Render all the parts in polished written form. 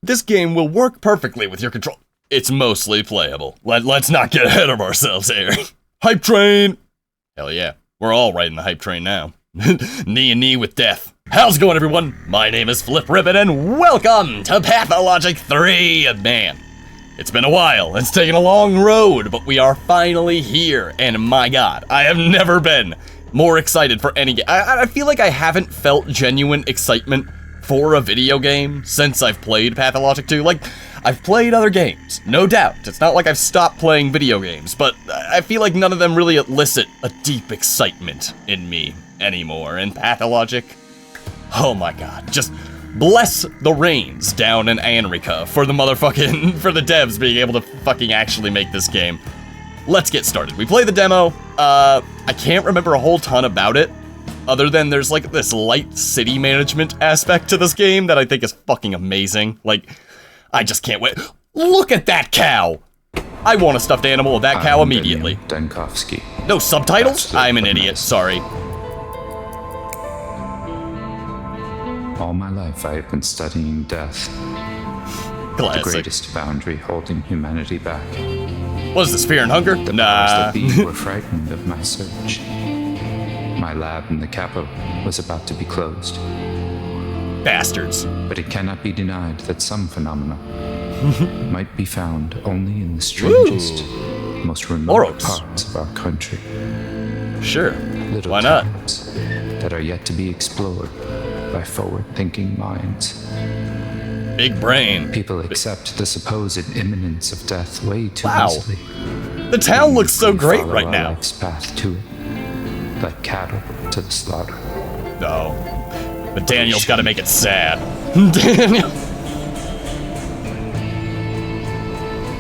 This game will work perfectly with your control. It's mostly playable. Let's not get ahead of ourselves here. Hype train! Hell yeah, we're all riding the hype train now. Knee and knee with death. How's it going, everyone? My name is Flipribbon, and welcome to Pathologic 3. Man, it's been a while. It's taken a long road, but we are finally here. And my god, I have never been more excited for any game. I feel like I haven't felt genuine excitement for a video game since I've played Pathologic 2. Like, I've played other games, no doubt. It's not like I've stopped playing video games, but I feel like none of them really elicit a deep excitement in me anymore. And Pathologic, oh my god, just bless the reins down in Anrica for the devs being able to fucking actually make this game. Let's get started. We play the demo. I can't remember a whole ton about it, other than there's like this light city management aspect to this game that I think is fucking amazing. Like, I just can't wait. Look at that cow! I want a stuffed animal of that cow immediately. No subtitles? I'm an idiot, sorry. All my life I have been studying death. Classic. The greatest boundary holding humanity back. What is this, fear and hunger? The Nah. powers that be were frightened of my search. My lab in the capital was about to be closed. Bastards. But it cannot be denied that some phenomena might be found only in the strangest, most remote parts of our country. Sure. Little Why not? towns that are yet to be explored by forward-thinking minds. Big brain. People accept the supposed imminence of death way too Wow. easily. The town looks so great Follow right our now. life's path to it, like cattle to the slaughter. No. But Daniel's gotta make it sad. Daniel.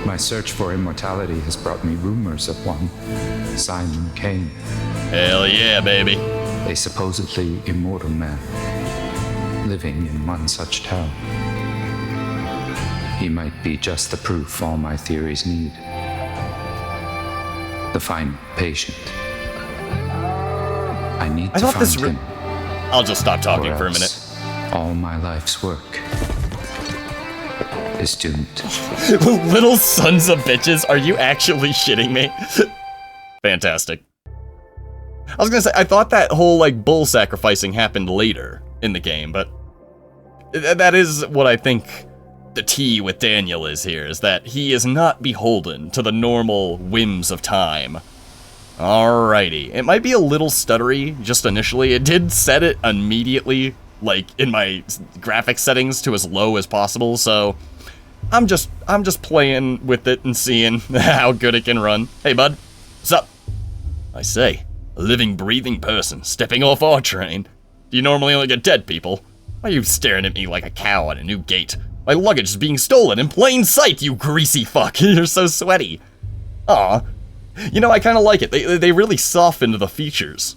My search for immortality has brought me rumors of one, Simon Kane, Hell yeah, baby. a supposedly immortal man, living in one such town. He might be just the proof all my theories need. The final patient. I need to find him. I'll just stop talking or for a minute. else all my life's work is doomed. Little sons of bitches, are you actually shitting me? Fantastic. I was gonna say, I thought that whole, like, bull sacrificing happened later in the game, but that is what I think the tea with Daniel is here, is that he is not beholden to the normal whims of time. Alrighty. It might be a little stuttery just initially. It did set it immediately, like, in my graphics settings to as low as possible, so I'm just playing with it and seeing how good it can run. Hey, bud. What's up? I say, a living, breathing person stepping off our train. Do you normally only get dead people? Why are you staring at me like a cow at a new gate? My luggage is being stolen in plain sight, you greasy fuck. You're so sweaty. Aw. You know, I kind of like it. They really softened the features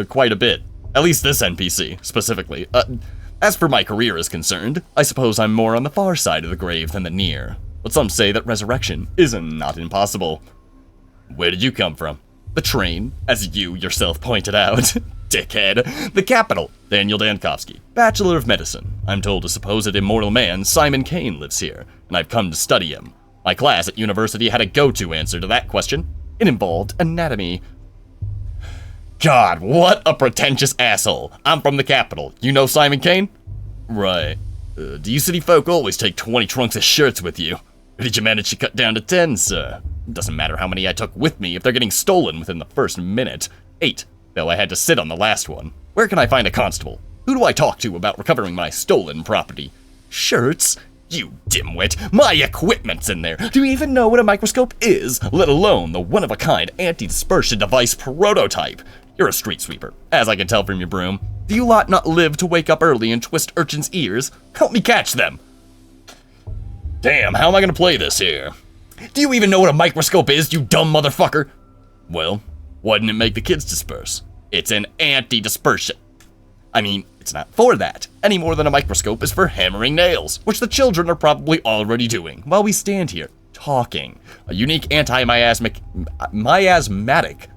quite a bit. At least this NPC, specifically. As for my career is concerned, I suppose I'm more on the far side of the grave than the near. But some say that resurrection is not impossible. Where did you come from? The train, as you yourself pointed out. Dickhead. The capital, Daniel Dankovsky, Bachelor of Medicine. I'm told a supposed immortal man, Simon Kane, lives here, and I've come to study him. My class at university had a go-to answer to that question. It involved anatomy. God, what a pretentious asshole. I'm from the capital. You know Simon Kane? Right. Do you city folk always take 20 trunks of shirts with you? Or did you manage to cut down to 10, sir? It doesn't matter how many I took with me if they're getting stolen within the first minute. 8. Though I had to sit on the last one. Where can I find a constable? Who do I talk to about recovering my stolen property? Shirts? You dimwit. My equipment's in there. Do you even know what a microscope is? Let alone the one-of-a-kind anti-dispersion device prototype. You're a street sweeper, as I can tell from your broom. Do you lot not live to wake up early and twist urchins' ears? Help me catch them. Damn, how am I gonna play this here? Do you even know what a microscope is, you dumb motherfucker? Well, why didn't it make the kids disperse? It's an anti-dispersion. I mean, it's not for that, any more than a microscope is for hammering nails, which the children are probably already doing, while we stand here, talking. A unique anti-miasmatic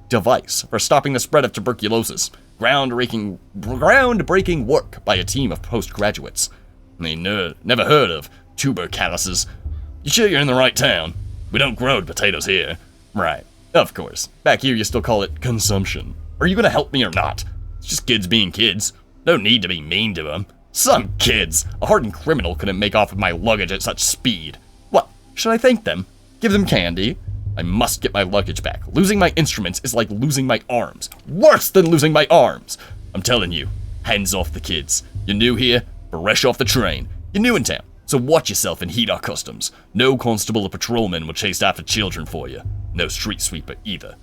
device for stopping the spread of tuberculosis. Groundbreaking work by a team of postgraduates. Never heard of tuber calluses. You sure you're in the right town? We don't grow potatoes here. Right. Of course. Back here you still call it consumption. Are you gonna help me or not? It's just kids being kids. No need to be mean to them. Some kids! A hardened criminal couldn't make off with my luggage at such speed. What? Should I thank them? Give them candy? I must get my luggage back. Losing my instruments is like losing my arms. Worse than losing my arms! I'm telling you, hands off the kids. You're new here, fresh off the train. You're new in town, so watch yourself and heed our customs. No constable or patrolman will chase after children for you. No street sweeper either.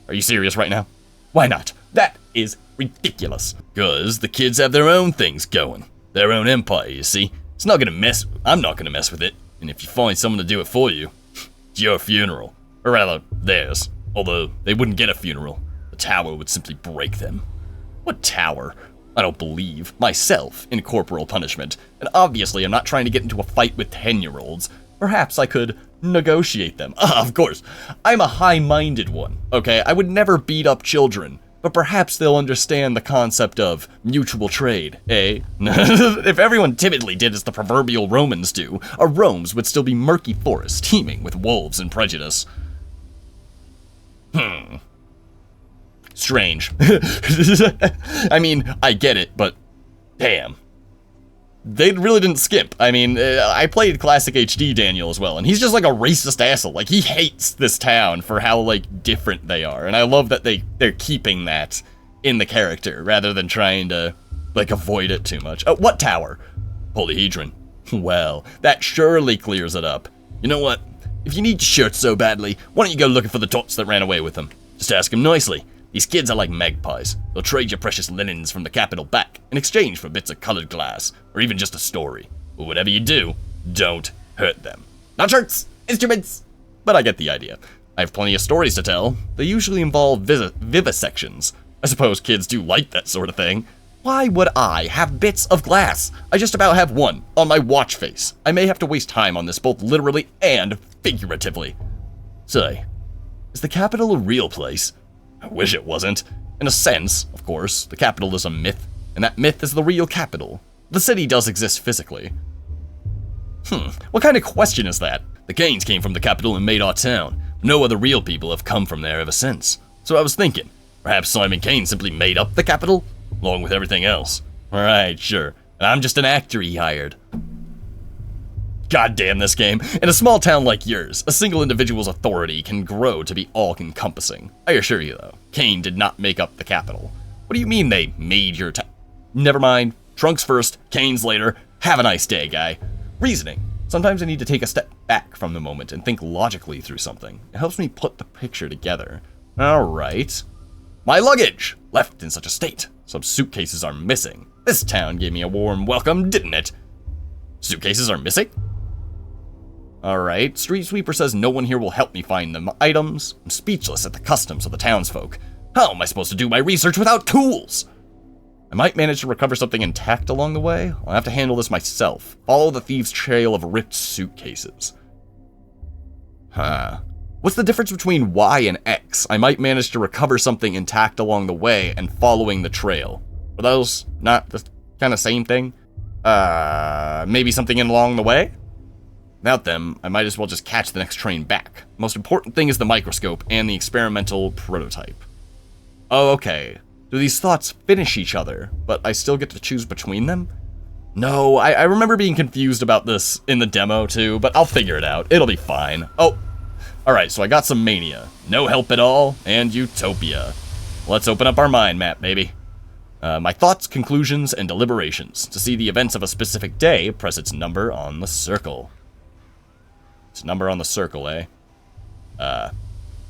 Are you serious right now? Why not? That is ridiculous. 'Cause the kids have their own things going. Their own empire, you see. I'm not gonna mess with it. And if you find someone to do it for you, it's your funeral. Or rather, theirs. Although, they wouldn't get a funeral. The tower would simply break them. What tower? I don't believe myself in corporal punishment. And obviously, I'm not trying to get into a fight with 10-year-olds. Perhaps I could negotiate them. Of course. I'm a high-minded one, okay? I would never beat up children. But perhaps they'll understand the concept of mutual trade, eh? If everyone timidly did as the proverbial Romans do, our Romes would still be murky forests teeming with wolves and prejudice. Strange. I mean, I get it, but damn. They really didn't skimp. I mean, I played Classic HD Daniel as well, and he's just like a racist asshole. Like, he hates this town for how, like, different they are. And I love that they're keeping that in the character, rather than trying to, like, avoid it too much. What tower? Polyhedron. Well, that surely clears it up. You know what? If you need shirts so badly, why don't you go looking for the tots that ran away with them? Just ask them nicely. These kids are like magpies. They'll trade your precious linens from the capital back in exchange for bits of colored glass, or even just a story. But whatever you do, don't hurt them. Not shirts, instruments! But I get the idea. I have plenty of stories to tell. They usually involve vivisections. I suppose kids do like that sort of thing. Why would I have bits of glass? I just about have one on my watch face. I may have to waste time on this both literally and figuratively. Say, is the capital a real place? I wish it wasn't. In a sense, of course, the capital is a myth, and that myth is the real capital. The city does exist physically. What kind of question is that? The Canes came from the capital and made our town. No other real people have come from there ever since. So I was thinking, perhaps Simon Kane simply made up the capital, along with everything else. Alright, sure. And I'm just an actor he hired. God damn this game. In a small town like yours, a single individual's authority can grow to be all-encompassing. I assure you, though, Kane did not make up the capital. What do you mean they made your town? Never mind. Trunks first, Kane's later. Have a nice day, guy. Reasoning. Sometimes I need to take a step back from the moment and think logically through something. It helps me put the picture together. Alright. My luggage! Left in such a state. Some suitcases are missing. This town gave me a warm welcome, didn't it? Suitcases are missing? Alright, Street Sweeper says no one here will help me find the items. I'm speechless at the customs of the townsfolk. How am I supposed to do my research without tools? I might manage to recover something intact along the way. I'll have to handle this myself. Follow the thieves' trail of ripped suitcases. What's the difference between Y and X? I might manage to recover something intact along the way and following the trail. Are those not the kind of same thing? Maybe something in along the way? Without them, I might as well just catch the next train back. The most important thing is the microscope and the experimental prototype. Oh, okay. Do these thoughts finish each other, but I still get to choose between them? No, I remember being confused about this in the demo too, but I'll figure it out. It'll be fine. Oh, alright, so I got some mania. No help at all, and utopia. Let's open up our mind map, baby. My thoughts, conclusions, and deliberations. To see the events of a specific day, press its number on the circle. Its number on the circle, eh?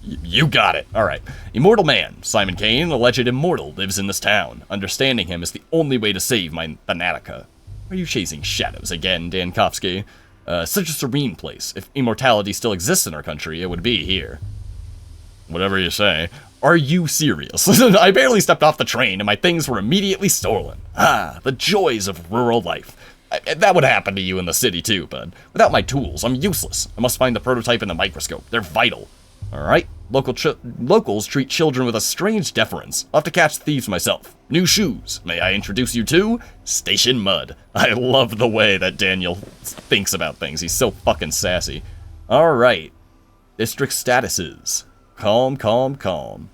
You got it. Alright. Immortal man. Simon Kane, alleged immortal, lives in this town. Understanding him is the only way to save my Thanatica. Are you chasing shadows again, Dankovsky? Such a serene place. If immortality still exists in our country, it would be here. Whatever you say. Are you serious? I barely stepped off the train and my things were immediately stolen. The joys of rural life. That would happen to you in the city too, bud. Without my tools, I'm useless. I must find the prototype and the microscope. They're vital. Alright. Locals treat children with a strange deference. I'll have to catch thieves myself. New shoes. May I introduce you to Station Mud. I love the way that Daniel thinks about things. He's so fucking sassy. Alright. District statuses. Calm, calm, calm.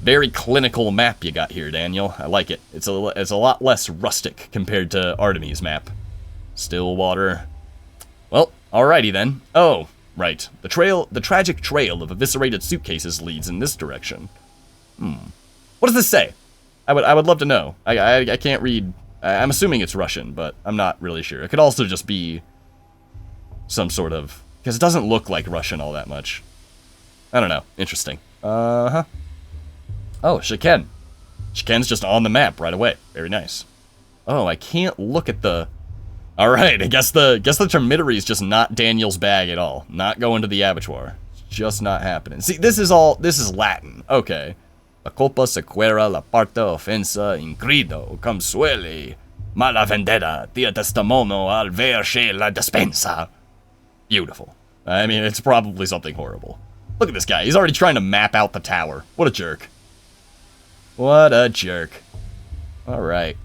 Very clinical map you got here, Daniel. I like it. It's a lot less rustic compared to Artemis' map. Still water. Well, alrighty then. Oh, right. The tragic trail of eviscerated suitcases leads in this direction. What does this say? I would love to know. I can't read. I'm assuming it's Russian, but I'm not really sure. It could also just be some sort of, because it doesn't look like Russian all that much. I don't know. Interesting. Oh, Shiken. Shiken's just on the map right away. Very nice. Oh, I can't look at the... Alright, I guess the termitory is just not Daniel's bag at all. Not going to the abattoir. It's just not happening. See, this is Latin. Okay. La colpa sequera la parte offensa in grido consueli. Mala vendetta, tia testimono al verche la despensa. Beautiful. I mean, it's probably something horrible. Look at this guy. He's already trying to map out the tower. What a jerk. What a jerk. Alright.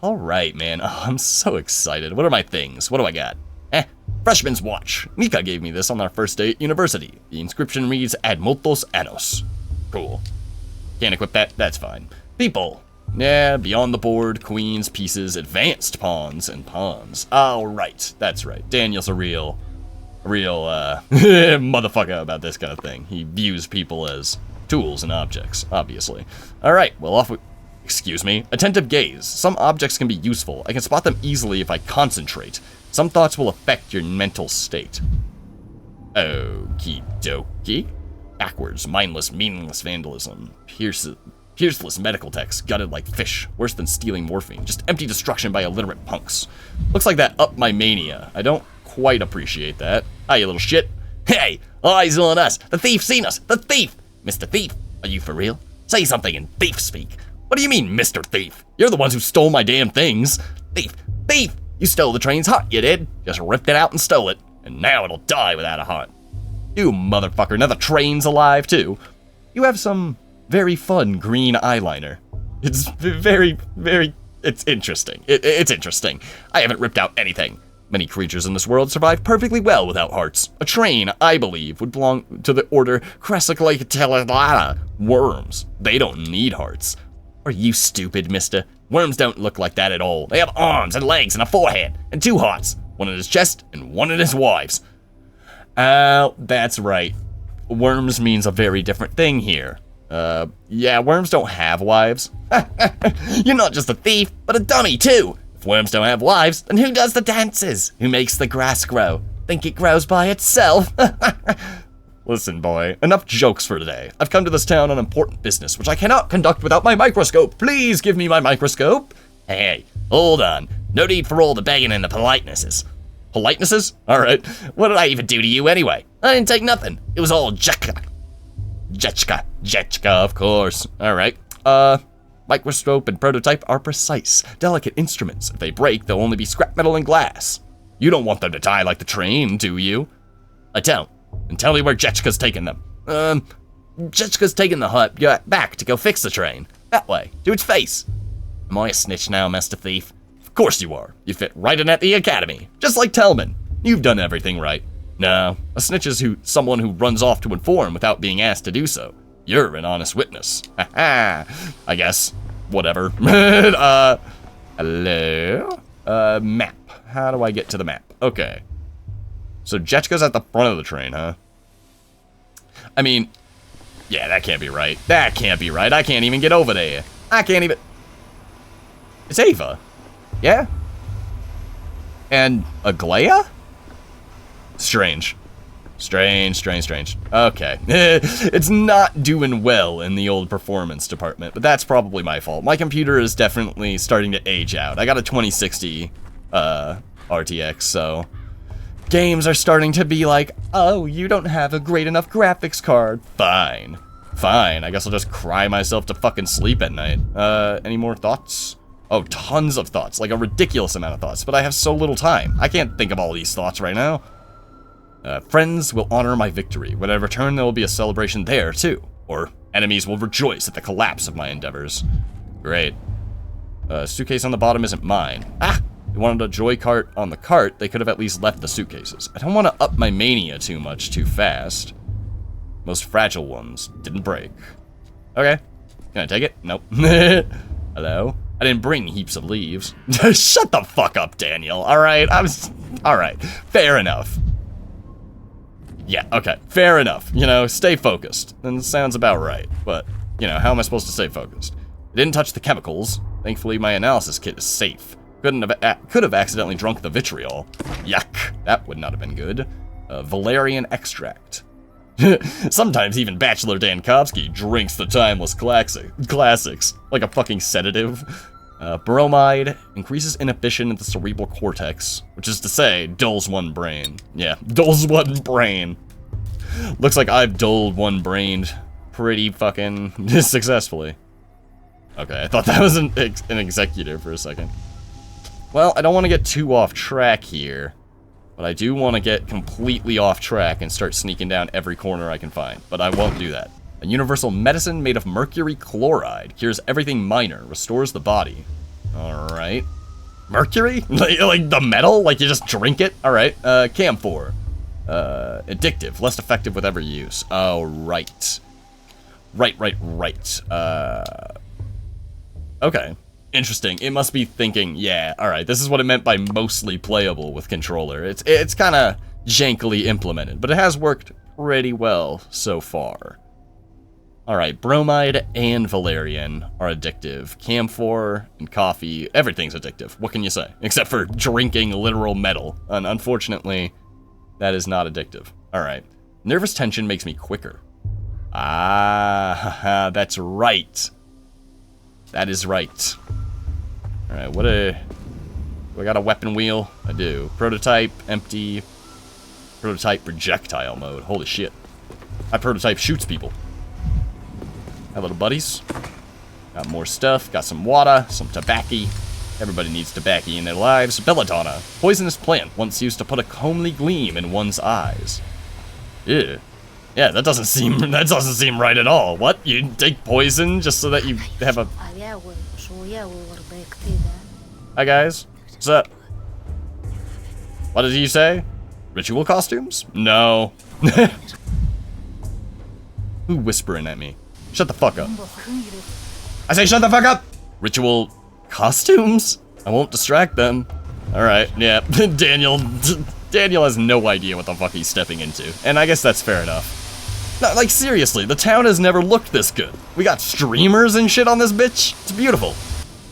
Alright, man. Oh, I'm so excited. What are my things? What do I got? Freshman's watch. Mika gave me this on our first day at university. The inscription reads, Ad multos annos. Cool. Can't equip that? That's fine. People. Yeah, beyond the board, queens, pieces, advanced pawns, and pawns. Alright. That's right. Daniel's a real motherfucker about this kind of thing. He views people as tools and objects, obviously. Alright, well off we... Excuse me. Attentive gaze. Some objects can be useful. I can spot them easily if I concentrate. Some thoughts will affect your mental state. Okie dokie. Backwards, mindless, meaningless vandalism. Pierceless medical text, gutted like fish. Worse than stealing morphine. Just empty destruction by illiterate punks. Looks like that upped my mania. I don't quite appreciate that. Hi, you little shit. Hey! Eyes on us! The thief's seen us! The thief! Mr. Thief, are you for real? Say something in thief speak. What do you mean, Mr. Thief? You're the ones who stole my damn things. Thief! Thief! You stole the train's heart, you did. Just ripped it out and stole it. And now it'll die without a heart. You motherfucker, now the train's alive too. You have some very fun green eyeliner. It's it's interesting. It's interesting. I haven't ripped out anything. Many creatures in this world survive perfectly well without hearts. A train, I believe, would belong to the order Crassiculatelata. Worms. They don't need hearts. Are you stupid, mister? Worms don't look like that at all. They have arms and legs and a forehead, and two hearts. One in his chest and one in his wives. That's right. Worms means a very different thing here. Yeah, worms don't have wives. You're not just a thief, but a dummy too. If worms don't have wives, then who does the dances? Who makes the grass grow? Think it grows by itself? Listen, boy, enough jokes for today. I've come to this town on important business, which I cannot conduct without my microscope. Please give me my microscope. Hey, hold on. No need for all the begging and the politenesses. Politenesses? Alright. What did I even do to you anyway? I didn't take nothing. It was all Jetchka, of course. Alright. Microscope and prototype are precise, delicate instruments. If they break, they'll only be scrap metal and glass. You don't want them to die like the train, do you? I don't. And tell me where Jetchka's taking them. Jetchka's taking the hut back to go fix the train. That way, to its face. Am I a snitch now, Master Thief? Of course you are. You fit right in at the academy. Just like Tellman. You've done everything right. No, a snitch is someone who runs off to inform without being asked to do so. You're an honest witness. Haha. I guess. Whatever. Hello? Map. How do I get to the map? Okay. So Jetchka's at the front of the train, huh? I mean, yeah, that can't be right. That can't be right. I can't even get over there. I can't even... It's Ava. Yeah? And Aglaya? Strange. Strange. Okay. It's not doing well in the old performance department, but that's probably my fault. My computer is definitely starting to age out. I got a 2060 RTX, so... Games are starting to be like, oh, you don't have a great enough graphics card. Fine. I guess I'll just cry myself to fucking sleep at night. Any more thoughts? Oh, tons of thoughts. Like a ridiculous amount of thoughts. But I have so little time. I can't think of all these thoughts right now. Friends will honor my victory. When I return, there will be a celebration there, too. Or enemies will rejoice at the collapse of my endeavors. Great. Suitcase on the bottom isn't mine. Ah! They wanted a joy cart on the cart, they could have at least left the suitcases. I don't want to up my mania too much too fast. Most fragile ones didn't break. Okay. Can I take it? Nope. Hello? I didn't bring heaps of leaves. Shut the fuck up, Daniel. Alright, alright. Fair enough. Yeah, okay. Fair enough. You know, stay focused. And it sounds about right. But, you know, how am I supposed to stay focused? I didn't touch the chemicals. Thankfully, my analysis kit is safe. Could have accidentally drunk the vitriol. Yuck. That would not have been good. Valerian extract. Sometimes even Bachelor Dankovsky drinks the timeless classics. Like a fucking sedative. Bromide increases inhibition in the cerebral cortex, which is to say, dulls one brain. Yeah, dulls one brain. Looks like I've dulled one brain pretty fucking successfully. Okay, I thought that was an executive for a second. Well, I don't want to get too off track here, but I do want to get completely off track and start sneaking down every corner I can find, but I won't do that. A universal medicine made of mercury chloride cures everything minor, restores the body. Alright. Mercury? Like the metal? Like you just drink it? Alright. Camphor. Addictive, less effective with every use. Oh, right. Right. Okay. Interesting. It must be thinking, yeah, alright, this is what it meant by mostly playable with controller. It's kind of jankily implemented, but it has worked pretty well so far. Alright, bromide and valerian are addictive. Camphor and coffee, everything's addictive. What can you say? Except for drinking literal metal. And unfortunately, that is not addictive. Alright. Nervous tension makes me quicker. Ah, that's right. That is right. Alright, do I got a weapon wheel? I do. Prototype, empty. Prototype projectile mode. Holy shit. My prototype shoots people. Hi, little buddies. Got more stuff. Got some water, some tobacco. Everybody needs tobacco in their lives. Belladonna. Poisonous plant once used to put a homely gleam in one's eyes. Ew. Yeah, that doesn't seem right at all. What? You take poison just so that you have a... Hi, guys. What's up? What did you say? Ritual costumes? No. Who whispering at me? Shut the fuck up. I say shut the fuck up! Ritual costumes? I won't distract them. Alright, yeah. Daniel has no idea what the fuck he's stepping into. And I guess that's fair enough. No, like seriously, the town has never looked this good. We got streamers and shit on this bitch. It's beautiful.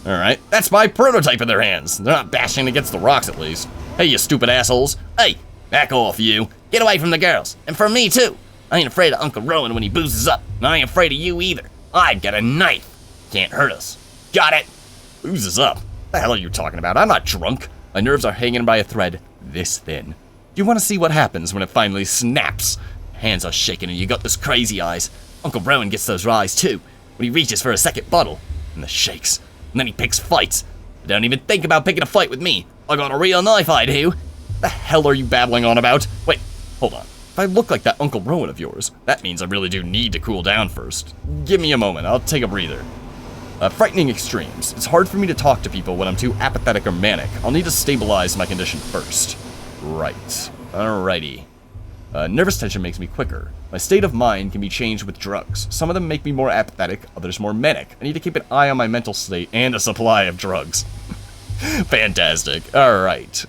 Alright, that's my prototype in their hands. They're not bashing against the rocks at least. Hey, you stupid assholes. Hey, back off, you. Get away from the girls. And from me, too. I ain't afraid of Uncle Rowan when he boozes up. And I ain't afraid of you either. I've got a knife. Can't hurt us. Got it? Boozes up? What the hell are you talking about? I'm not drunk. My nerves are hanging by a thread this thin. Do you want to see what happens when it finally snaps? Hands are shaking and you got those crazy eyes. Uncle Rowan gets those eyes too. When he reaches for a second bottle. And the shakes. And then he picks fights. Don't even think about picking a fight with me. I got a real knife, I do. The hell are you babbling on about? Wait, hold on. If I look like that Uncle Rowan of yours, that means I really do need to cool down first. Give me a moment, I'll take a breather. Frightening extremes. It's hard for me to talk to people when I'm too apathetic or manic. I'll need to stabilize my condition first. Right. Alrighty. Nervous tension makes me quicker. My state of mind can be changed with drugs. Some of them make me more apathetic, others more manic. I need to keep an eye on my mental state and a supply of drugs. Fantastic. Alright.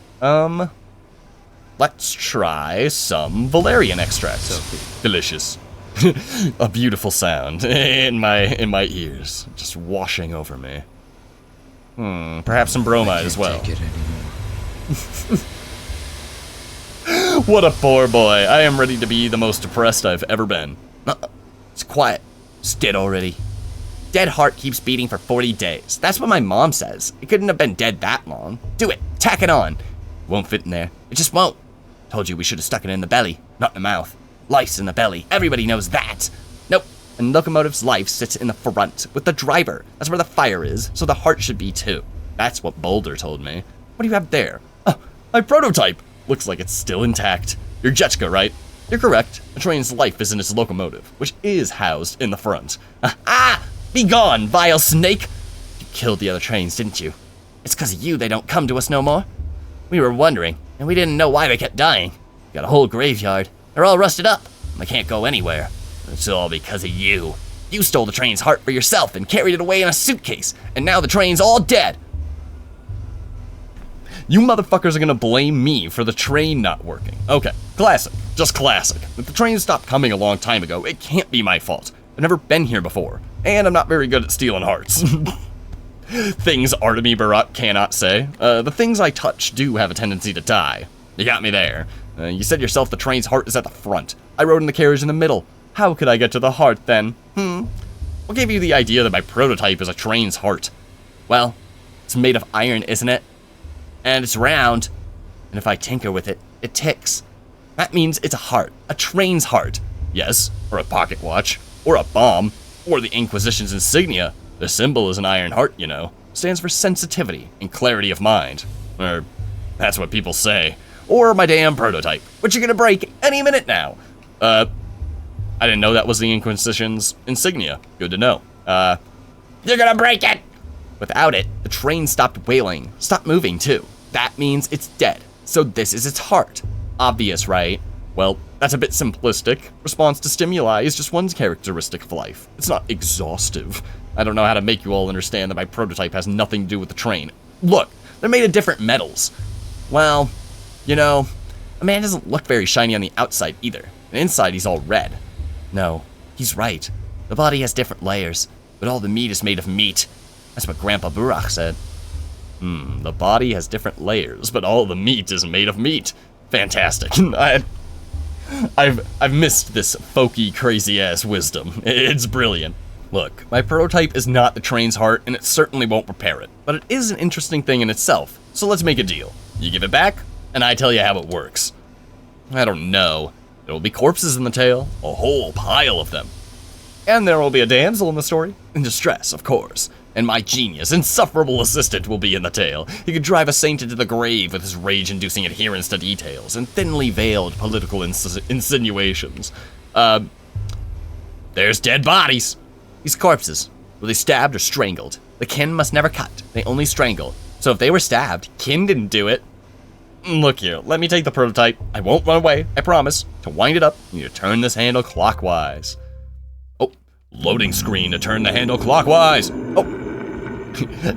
Let's try some valerian extract. So delicious. A beautiful sound in my ears, just washing over me. Perhaps some bromide as well. What a poor boy. I am ready to be the most depressed I've ever been. It's quiet. It's dead already. Dead heart keeps beating for 40 days. That's what my mom says. It couldn't have been dead that long. Do it. Tack it on. It won't fit in there. It just won't. Told you we should have stuck it in the belly, not in the mouth. Life's in the belly. Everybody knows that. Nope. A locomotive's life sits in the front with the driver. That's where the fire is, so the heart should be too. That's what Boulder told me. What do you have there? Oh, my prototype. Looks like it's still intact. You're Jetska, right? You're correct. A train's life is in its locomotive, which is housed in the front. Ah! Be gone, vile snake! You killed the other trains, didn't you? It's 'cause of you they don't come to us no more. We were wondering, and we didn't know why they kept dying. Got a whole graveyard. They're all rusted up. They can't go anywhere. It's all because of you. You stole the train's heart for yourself and carried it away in a suitcase, and now the train's all dead. You motherfuckers are gonna blame me for the train not working. Okay, classic. Just classic. If the train stopped coming a long time ago, it can't be my fault. I've never been here before, and I'm not very good at stealing hearts. Things Artemy Barat cannot say. The things I touch do have a tendency to die. You got me there. You said yourself the train's heart is at the front. I rode in the carriage in the middle. How could I get to the heart then? What gave you the idea that my prototype is a train's heart? Well, it's made of iron, isn't it? And it's round. And if I tinker with it, it ticks. That means it's a heart. A train's heart. Yes, or a pocket watch. Or a bomb. Or the Inquisition's insignia. The symbol is an iron heart, you know. Stands for sensitivity and clarity of mind. Or, that's what people say. Or my damn prototype, which you're gonna break any minute now. I didn't know that was the Inquisition's insignia. Good to know. You're gonna break it! Without it, the train stopped wailing, stopped moving too. That means it's dead. So this is its heart. Obvious, right? Well, that's a bit simplistic. Response to stimuli is just one characteristic of life. It's not exhaustive. I don't know how to make you all understand that my prototype has nothing to do with the train. Look, they're made of different metals. Well, you know, a man doesn't look very shiny on the outside either. And inside he's all red. No, he's right. The body has different layers, but all the meat is made of meat. That's what Grandpa Burach said. The body has different layers, but all the meat is made of meat. Fantastic. I've missed this folky, crazy-ass wisdom. It's brilliant. Look, my prototype is not the train's heart, and it certainly won't repair it. But it is an interesting thing in itself, so let's make a deal. You give it back, and I tell you how it works. I don't know. There will be corpses in the tail, a whole pile of them. And there will be a damsel in the story, in distress, of course. And my genius, insufferable assistant will be in the tale. He could drive a saint into the grave with his rage-inducing adherence to details and thinly veiled political insinuations. There's dead bodies. These corpses, were they stabbed or strangled? The kin must never cut, they only strangle. So if they were stabbed, kin didn't do it. Look here, let me take the prototype. I won't run away, I promise. To wind it up, you need to turn this handle clockwise. Oh, loading screen to turn the handle clockwise. Oh,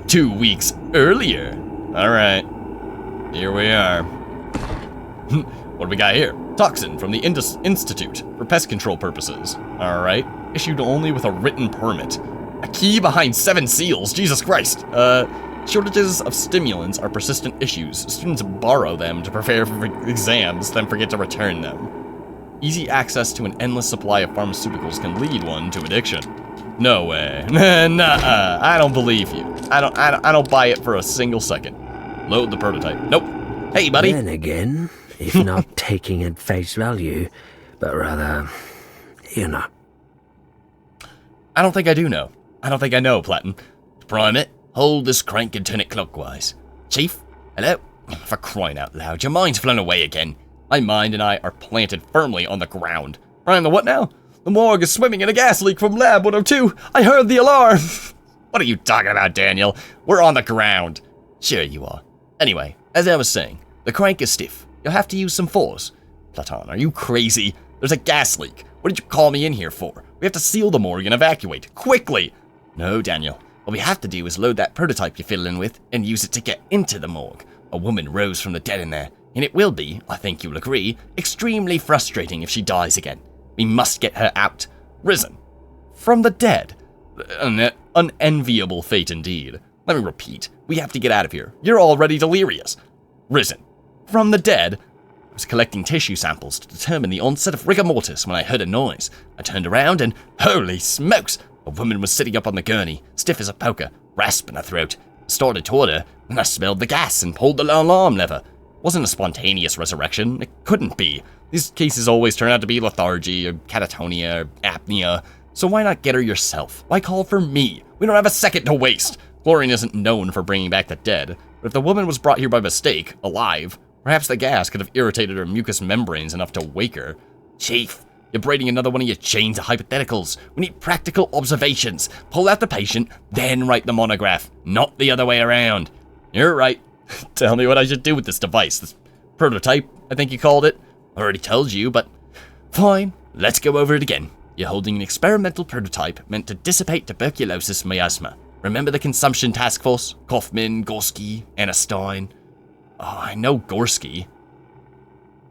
2 weeks earlier. All right, here we are. What do we got here? Toxin from the Institute for pest control purposes. All right, issued only with a written permit. A key behind 7 seals, Jesus Christ. Shortages of stimulants are persistent issues. Students borrow them to prepare for exams, then forget to return them. Easy access to an endless supply of pharmaceuticals can lead one to addiction. No way. Nuh-uh. I don't believe you. I don't buy it for a single second. Load the prototype. Nope. Hey, buddy. Then again, if not taking at face value, but rather, you know. I don't think I do know. I don't think I know, Platin. Prime it. Hold this crank and turn it clockwise. Chief? Hello? For crying out loud, your mind's flown away again. My mind and I are planted firmly on the ground. Prime the what now? The morgue is swimming in a gas leak from Lab 102. I heard the alarm. What are you talking about, Daniel? We're on the ground. Sure you are. Anyway, as I was saying, the crank is stiff. You'll have to use some force. Platon, are you crazy? There's a gas leak. What did you call me in here for? We have to seal the morgue and evacuate. Quickly! No, Daniel. What we have to do is load that prototype you're fiddling with and use it to get into the morgue. A woman rose from the dead in there, and it will be, I think you'll agree, extremely frustrating if she dies again. We must get her out. Risen. From the dead. An unenviable fate indeed. Let me repeat. We have to get out of here. You're already delirious. Risen. From the dead. I was collecting tissue samples to determine the onset of rigor mortis when I heard a noise. I turned around and, holy smokes! A woman was sitting up on the gurney, stiff as a poker, rasp in her throat. I started toward her, and I smelled the gas and pulled the alarm lever. It wasn't a spontaneous resurrection. It couldn't be. These cases always turn out to be lethargy, or catatonia, or apnea. So why not get her yourself? Why call for me? We don't have a second to waste. Chlorine isn't known for bringing back the dead. But if the woman was brought here by mistake, alive, Perhaps the gas could have irritated her mucous membranes enough to wake her. Chief, you're braiding another one of your chains of hypotheticals. We need practical observations. Pull out the patient, then write the monograph, not the other way around. You're right. Tell me what I should do with this device. This prototype, I think you called it. I already told you, but fine. Let's go over it again. You're holding an experimental prototype meant to dissipate tuberculosis miasma. Remember the consumption task force? Kaufman, Gorski, Anna Stein. Oh, I know Gorski.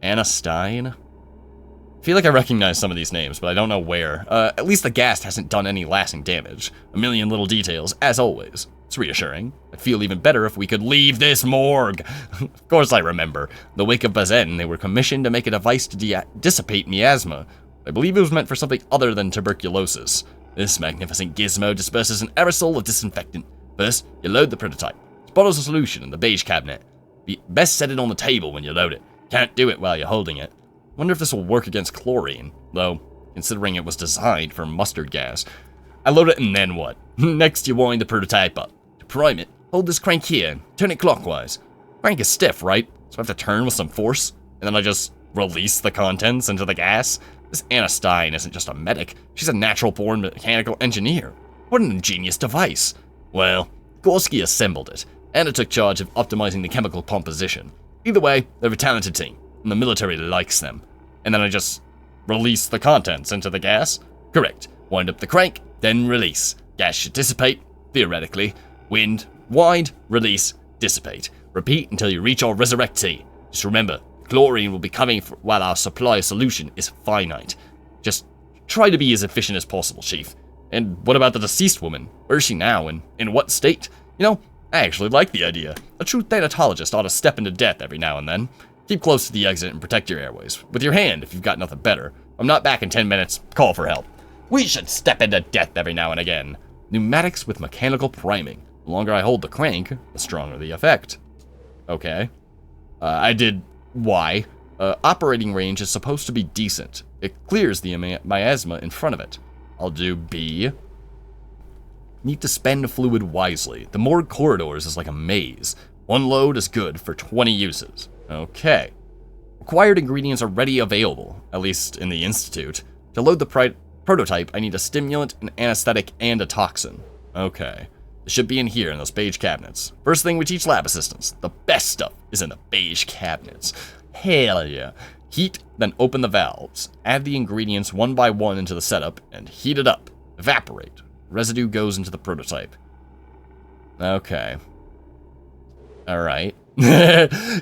Anna Stein? I feel like I recognize some of these names, but I don't know where. At least the gas hasn't done any lasting damage. A million little details, as always. It's reassuring. I'd feel even better if we could leave this morgue. Of course I remember. The wake of Bazen, they were commissioned to make a device to dissipate miasma. I believe it was meant for something other than tuberculosis. This magnificent gizmo disperses an aerosol of disinfectant. First, you load the prototype. It's bottles of solution in the beige cabinet. Best set it on the table when you load it. Can't do it while you're holding it. Wonder if this will work against chlorine, though, considering it was designed for mustard gas. I load it and then what? Next, you wind the prototype up. To prime it, hold this crank here and turn it clockwise. Crank is stiff, right? So I have to turn with some force, and then I just release the contents into the gas? This Anna Stein isn't just a medic. She's a natural-born mechanical engineer. What an ingenious device. Well, Gorski assembled it. Anna took charge of optimizing the chemical composition. Either way, they're a talented team, and the military likes them. And then I just release the contents into the gas? Correct. Wind up the crank, then release. Gas should dissipate, theoretically. Wind, wind, release, dissipate. Repeat until you reach our resurrect T. Just remember, chlorine will be coming while our supply solution is finite. Just try to be as efficient as possible, Chief. And what about the deceased woman? Where is she now, and in what state? You know, I actually like the idea. A true thanatologist ought to step into death every now and then. Keep close to the exit and protect your airways. With your hand, if you've got nothing better. I'm not back in 10 minutes. Call for help. We should step into death every now and again. Pneumatics with mechanical priming. The longer I hold the crank, the stronger the effect. Okay. I did Y. Operating range is supposed to be decent. It clears the miasma in front of it. I'll do B. Need to spend fluid wisely. The morgue corridors is like a maze. One load is good for 20 uses. Okay. Required ingredients are ready available, at least in the Institute. To load the prototype, I need a stimulant, an anesthetic, and a toxin. Okay. It should be in here in those beige cabinets. First thing we teach lab assistants, the best stuff is in the beige cabinets. Hell yeah. Heat, then open the valves. Add the ingredients one by one into the setup, and heat it up. Evaporate. Residue goes into the prototype. Okay. Alright.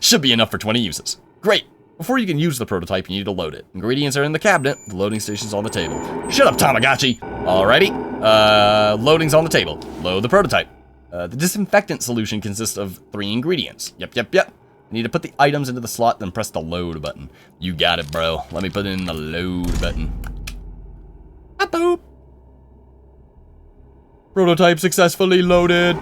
Should be enough for 20 uses. Great. Before you can use the prototype, you need to load it. Ingredients are in the cabinet. The loading station's on the table. Shut up, Tamagotchi! Alrighty. Loading's on the table. Load the prototype. The disinfectant solution consists of 3 ingredients. Yep. I need to put the items into the slot, then press the load button. You got it, bro. Let me put it in the load button. Boop. Prototype successfully loaded.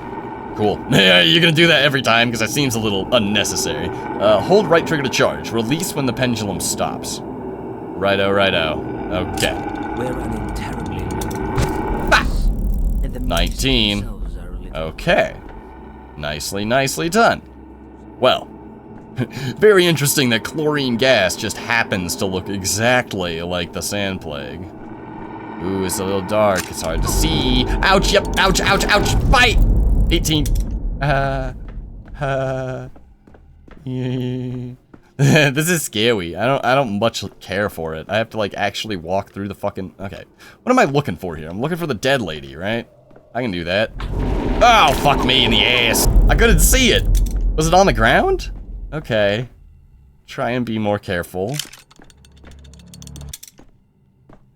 Cool. Yeah, you're gonna do that every time because that seems a little unnecessary. Hold right trigger to charge. Release when the pendulum stops. Righto. Okay. We're running terribly low. 19. Okay. Nicely done. Well, very interesting that chlorine gas just happens to look exactly like the sand plague. Ooh, it's a little dark. It's hard to see. Ouch, yep. Ouch. Bite! 18. This is scary. I don't much care for it. I have to like actually walk through the fucking. Okay. What am I looking for here? I'm looking for the dead lady, right? I can do that. Oh, fuck me in the ass. I couldn't see it. Was it on the ground? Okay. Try and be more careful.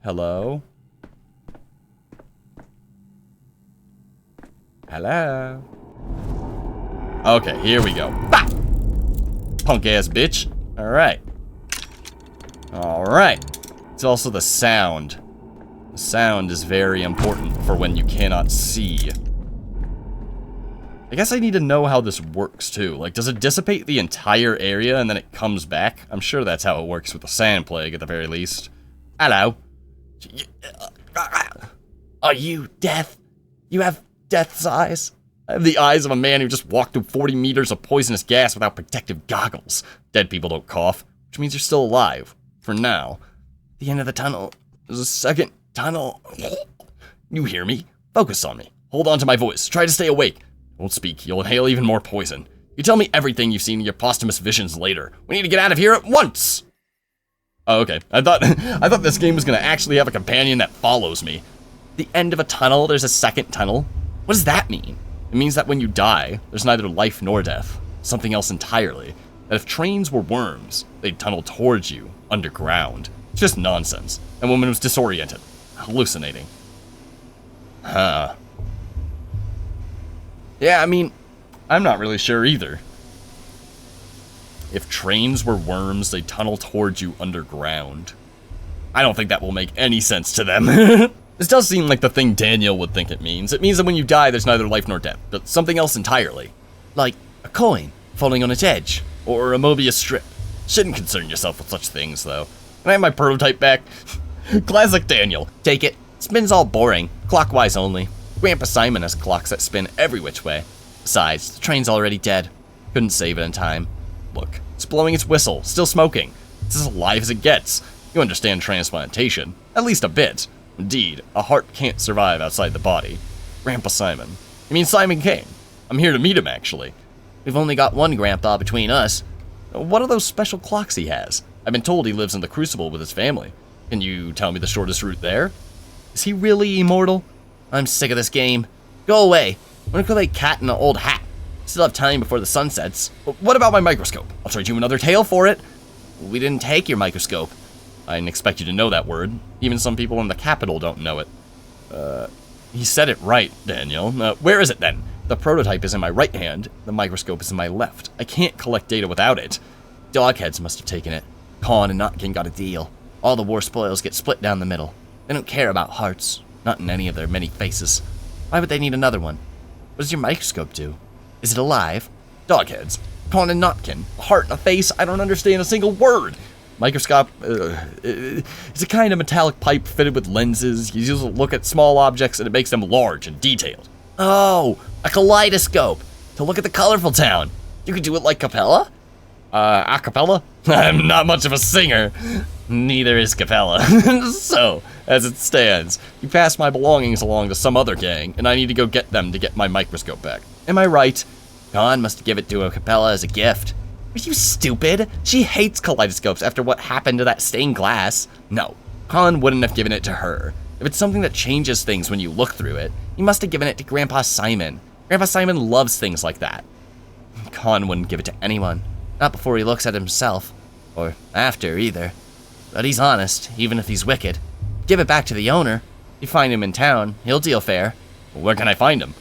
Hello? Hello? Okay, here we go. Bah! Punk ass bitch. Alright. It's also the sound. The sound is very important for when you cannot see. I guess I need to know how this works too. Like, does it dissipate the entire area and then it comes back? I'm sure that's how it works with the sand plague at the very least. Hello? Are you death? You have death's eyes? I have the eyes of a man who just walked through 40 meters of poisonous gas without protective goggles. Dead people don't cough, which means you're still alive. For now. The end of the tunnel. There's a second tunnel. You hear me? Focus on me. Hold on to my voice. Try to stay awake. Don't speak. You'll inhale even more poison. You tell me everything you've seen in your posthumous visions later. We need to get out of here at once! Oh, okay. I thought this game was gonna actually have a companion that follows me. The end of a tunnel, there's a second tunnel? What does that mean? It means that when you die, there's neither life nor death. Something else entirely. That if trains were worms, they'd tunnel towards you, underground. It's just nonsense. And woman was disoriented. Hallucinating. Huh. Yeah, I mean, I'm not really sure either. If trains were worms, they'd tunnel towards you underground. I don't think that will make any sense to them. This does seem like the thing Daniel would think it means. It means that when you die, there's neither life nor death, but something else entirely. Like a coin falling on its edge, or a Mobius strip. Shouldn't concern yourself with such things, though. Can I have my prototype back? Classic Daniel. Take it. Spin's all boring. Clockwise only. Grandpa Simon has clocks that spin every which way. Besides, the train's already dead. Couldn't save it in time. Look, it's blowing its whistle, still smoking. It's as alive as it gets. You understand transplantation. At least a bit. Indeed, a heart can't survive outside the body. Grandpa Simon. You mean Simon King? I'm here to meet him, actually. We've only got one grandpa between us. What are those special clocks he has? I've been told he lives in the Crucible with his family. Can you tell me the shortest route there? Is he really immortal? I'm sick of this game. Go away. I'm gonna play cat in an old hat. Still have time before the sun sets. What about my microscope? I'll trade you another tail for it. We didn't take your microscope. I didn't expect you to know that word. Even some people in the capital don't know it. He said it right, Daniel. Where is it then? The prototype is in my right hand. The microscope is in my left. I can't collect data without it. Dogheads must have taken it. Khan and Notkin got a deal. All the war spoils get split down the middle. They don't care about hearts. Not in any of their many faces. Why would they need another one? What does your microscope do? Is it alive? Dogheads. Khan and Notkin. A heart and a face. I don't understand a single word. Microscope, it's a kind of metallic pipe fitted with lenses. You use it to look at small objects and it makes them large and detailed. Oh, a kaleidoscope. To look at the colorful town. You could do it like Capella? A cappella? I'm not much of a singer. Neither is Capella. So, as it stands, you pass my belongings along to some other gang, and I need to go get them to get my microscope back. Am I right? Khan must give it to a Capella as a gift. Are you stupid? She hates kaleidoscopes after what happened to that stained glass. No, Khan wouldn't have given it to her. If it's something that changes things when you look through it, he must have given it to Grandpa Simon. Grandpa Simon loves things like that. Khan wouldn't give it to anyone. Not before he looks at himself. Or after, either. But he's honest, even if he's wicked. Give it back to the owner. You find him in town, he'll deal fair. Where can I find him?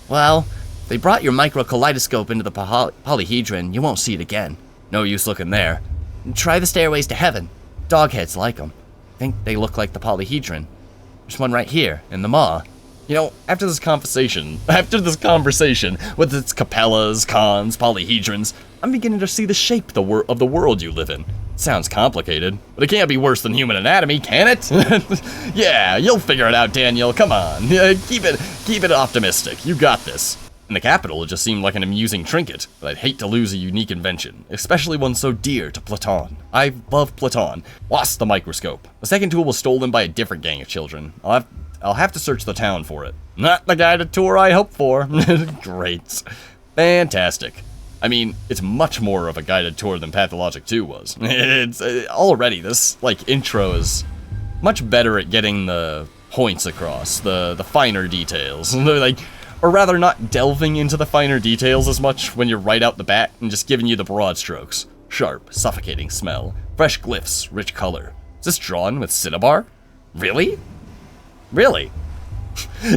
Well, if they brought your micro-kaleidoscope into the polyhedron, you won't see it again. No use looking there. Try the stairways to heaven. Dogheads like them. Think they look like the polyhedron. There's one right here, in the maw. You know, after this conversation with its Capellas, Khans, polyhedrons, I'm beginning to see the shape of the world you live in. Sounds complicated, but it can't be worse than human anatomy, can it? Yeah, you'll figure it out, Daniel. Come on, keep it optimistic. You got this. In the capital, it just seemed like an amusing trinket, but I'd hate to lose a unique invention, especially one so dear to Platon. I love Platon. Lost the microscope. The second tool was stolen by a different gang of children. I'll have to search the town for it. Not the guided tour I hoped for. Great. Fantastic. I mean, it's much more of a guided tour than Pathologic 2 was. It's already, this, intro is much better at getting the points across, the finer details. Or rather not delving into the finer details as much when you're right out the bat and just giving you the broad strokes. Sharp, suffocating smell. Fresh glyphs, rich color. Is this drawn with cinnabar? Really? Really?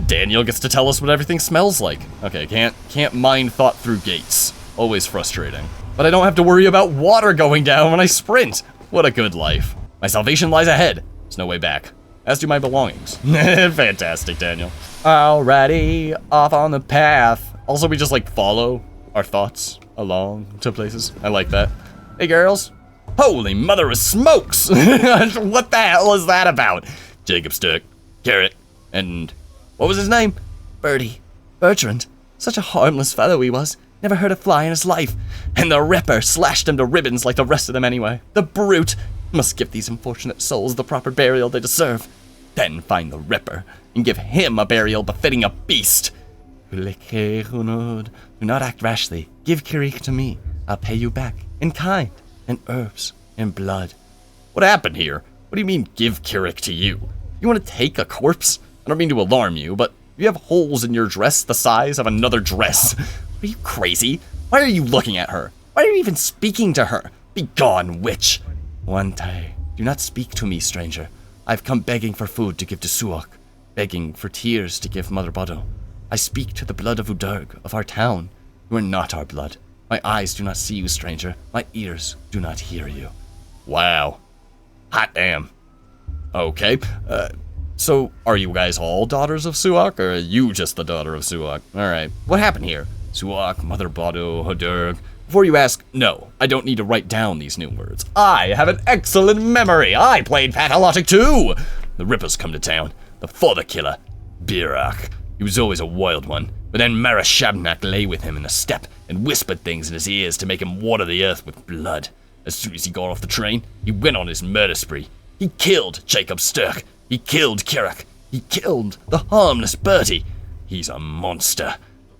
Daniel gets to tell us what everything smells like. Okay, can't mind thought through gates. Always frustrating. But I don't have to worry about water going down when I sprint. What a good life. My salvation lies ahead. There's no way back. As do my belongings. Fantastic, Daniel. Alrighty, off on the path. Also, we just follow our thoughts along to places. I like that. Hey, girls. Holy mother of smokes! What the hell is that about? Jacob Stick, Carrot, and what was his name? Birdie. Bertrand, such a harmless fellow he was. Never hurt a fly in his life. And the Ripper slashed him to ribbons like the rest of them anyway. The brute! Must give these unfortunate souls the proper burial they deserve. Then find the Ripper and give him a burial befitting a beast. Do not act rashly. Give Kirik to me. I'll pay you back in kind, in herbs, in blood. What happened here? What do you mean, give Kirik to you? You want to take a corpse? I don't mean to alarm you, but you have holes in your dress the size of another dress. Are you crazy? Why are you looking at her? Why are you even speaking to her? Begone, witch! Wantai, do not speak to me, stranger. I've come begging for food to give to Suak, begging for tears to give Mother Bodo. I speak to the blood of Udurg, of our town. You are not our blood. My eyes do not see you, stranger. My ears do not hear you. Wow. Hot damn. Okay, so are you guys all daughters of Suak, or are you just the daughter of Suak? Alright, what happened here? Suak, Mother Bodo, Udurg. Before you ask, no, I don't need to write down these new words. I have an excellent memory. I played Pathologic too. The Rippers come to town. The father killer, Birak. He was always a wild one, but then Marashabnak lay with him in the steppe and whispered things in his ears to make him water the earth with blood. As soon as he got off the train, he went on his murder spree. He killed Jacob Sturk. He killed Kirak. He killed the harmless Bertie. He's a monster.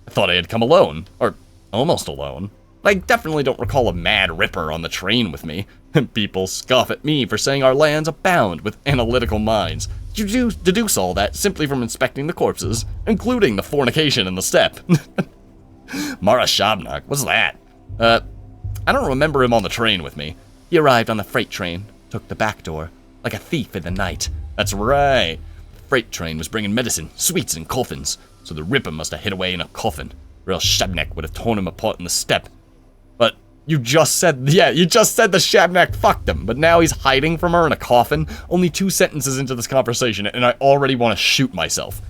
I thought I had come alone, or almost alone. I definitely don't recall a mad Ripper on the train with me. People scoff at me for saying our lands abound with analytical minds. You deduce all that simply from inspecting the corpses, including the fornication in the steppe. Marashabnak, what's that? I don't remember him on the train with me. He arrived on the freight train, took the back door, like a thief in the night. That's right. The freight train was bringing medicine, sweets, and coffins, so the Ripper must have hid away in a coffin, or else Shabnak would have torn him apart in the steppe. But you just said the Shabnak fucked him, but now he's hiding from her in a coffin? Only 2 sentences into this conversation, and I already want to shoot myself.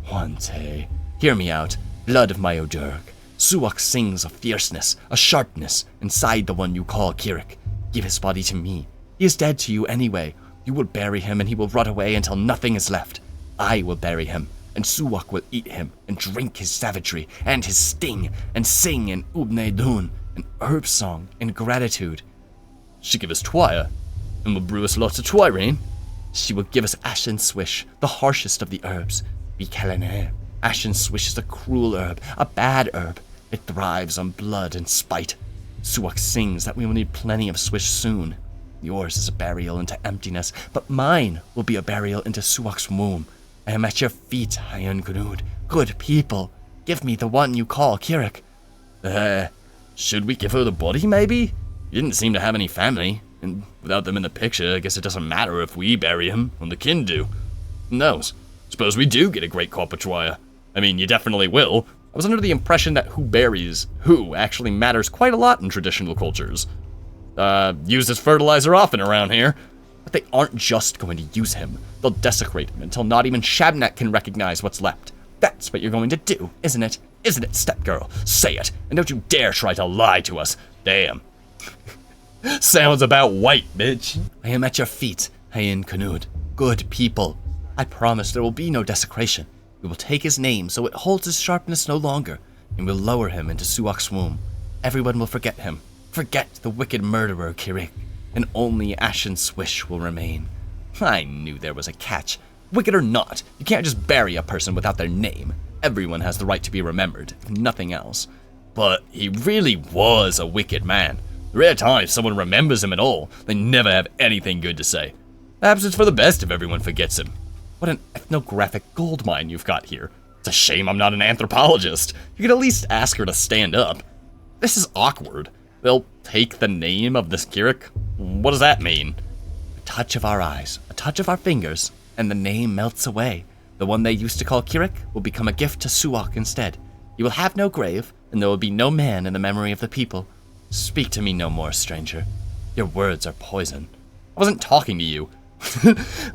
Wante, hear me out, blood of my Udurg. Suak sings a fierceness, a sharpness, inside the one you call Kirik. Give his body to me. He is dead to you anyway. You will bury him and he will rot away until nothing is left. I will bury him, and Suak will eat him, and drink his savagery, and his sting, and sing an Ubne Dun, an herb song in gratitude. She give us twire, and will brew us lots of twirane. She will give us Ashen Swish, the harshest of the herbs. Be khatangher. Ashen Swish is a cruel herb, a bad herb. It thrives on blood and spite. Suak sings that we will need plenty of swish soon. Yours is a burial into emptiness, but mine will be a burial into Suak's womb. I am at your feet, Hayan Kunud. Good people, give me the one you call Kirik. Should we give her the body, maybe? You didn't seem to have any family, and without them in the picture, I guess it doesn't matter if we bury him, or the kin do. Who knows? Suppose we do get a great corpatwire. I mean, you definitely will. I was under the impression that who buries who actually matters quite a lot in traditional cultures. Used as fertilizer often around here. But they aren't just going to use him. They'll desecrate him until not even Shabnak can recognize what's left. That's what you're going to do, isn't it? Isn't it, step girl? Say it, and don't you dare try to lie to us. Damn. Sounds about white, bitch. I am at your feet, Hayan Kunud. Good people. I promise there will be no desecration. We will take his name so it holds his sharpness no longer, and we'll lower him into Suak's womb. Everyone will forget him. Forget the wicked murderer, Kirik, and only Ashen Swish will remain. I knew there was a catch. Wicked or not, you can't just bury a person without their name. Everyone has the right to be remembered, nothing else. But he really was a wicked man. The rare times someone remembers him at all, they never have anything good to say. Perhaps it's for the best if everyone forgets him. What an ethnographic goldmine you've got here. It's a shame I'm not an anthropologist. You could at least ask her to stand up. This is awkward. They'll take the name of this Kirik? What does that mean? A touch of our eyes, a touch of our fingers, and the name melts away. The one they used to call Kirik will become a gift to Suak instead. You will have no grave, and there will be no man in the memory of the people. Speak to me no more, stranger. Your words are poison. I wasn't talking to you.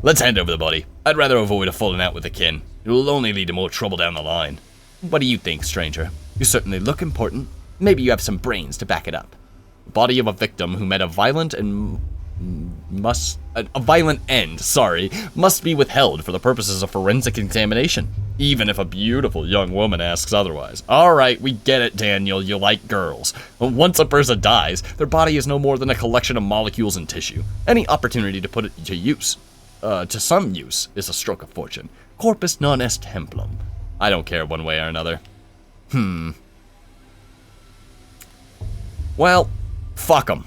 Let's hand over the body. I'd rather avoid a falling out with the kin. It will only lead to more trouble down the line. What do you think, stranger? You certainly look important. Maybe you have some brains to back it up. The body of a victim who met a violent and a violent end, sorry, must be withheld for the purposes of forensic examination, even if a beautiful young woman asks otherwise. Alright, we get it, Daniel, you like girls. Once a person dies, their body is no more than a collection of molecules and tissue. Any opportunity to put it to use, to some use, is a stroke of fortune. Corpus non est templum. I don't care one way or another. Well, fuck 'em.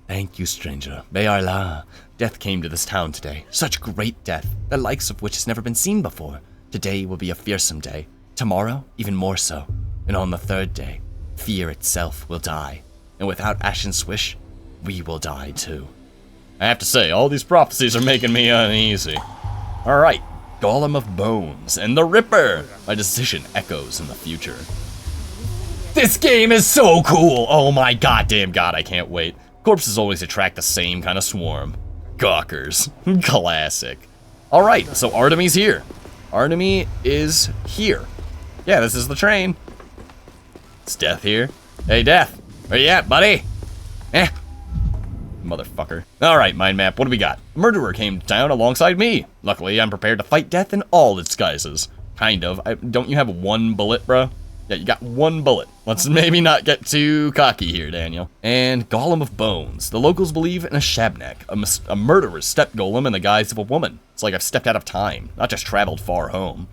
Thank you, stranger. Bayarla. Death came to this town today. Such great death, the likes of which has never been seen before. Today will be a fearsome day. Tomorrow, even more so. And on the third day, fear itself will die. And without Ashen Swish, we will die too. I have to say, all these prophecies are making me uneasy. Alright, Golem of Bones and the Ripper. My decision echoes in the future. This game is so cool! Oh my goddamn god, I can't wait. Corpses always attract the same kind of swarm. Gawkers. Classic. Alright, so Artemis here. Artemis is here. Yeah, this is the train. It's Death here. Hey, Death. Where you at, buddy? Motherfucker. Alright, mind map, what do we got? A murderer came to town alongside me. Luckily, I'm prepared to fight death in all its guises. Kind of. Don't you have one bullet, bro? Yeah, you got one bullet. Let's maybe not get too cocky here, Daniel. And Golem of Bones. The locals believe in a shabnak, a murderer's step golem in the guise of a woman. It's like I've stepped out of time, not just traveled far home.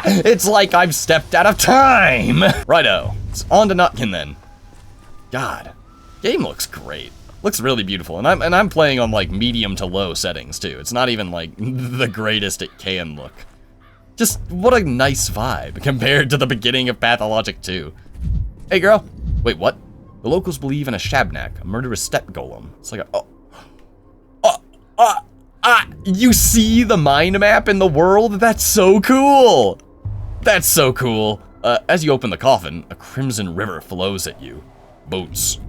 It's like I've stepped out of time! Righto. It's on to Nutkin then. God, game looks great. Looks really beautiful, and I'm playing on like medium to low settings too. It's not even like the greatest it can look. Just what a nice vibe compared to the beginning of Pathologic 2. Hey girl, wait, what? The locals believe in a shabnak, a murderous step golem. It's like a you see the mind map in the world? That's so cool. That's so cool. As you open the coffin, a crimson river flows at you. Boots.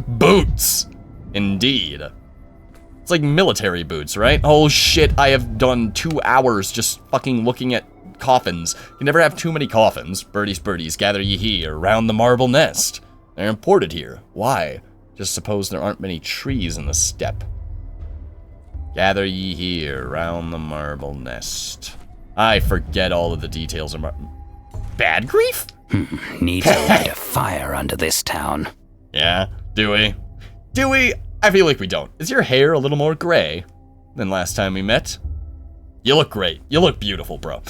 Boots! Indeed. It's like military boots, right? Oh shit, I have done 2 hours just fucking looking at coffins. You never have too many coffins. Birdies, birdies, gather ye here, round the marble nest. They're imported here. Why? Just suppose there aren't many trees in the steppe. Gather ye here, round the marble nest. I forget all of the details of Bad grief? Need to light a fire under this town. Yeah, do we? Do we? I feel like we don't. Is your hair a little more gray than last time we met? You look great. You look beautiful, bro.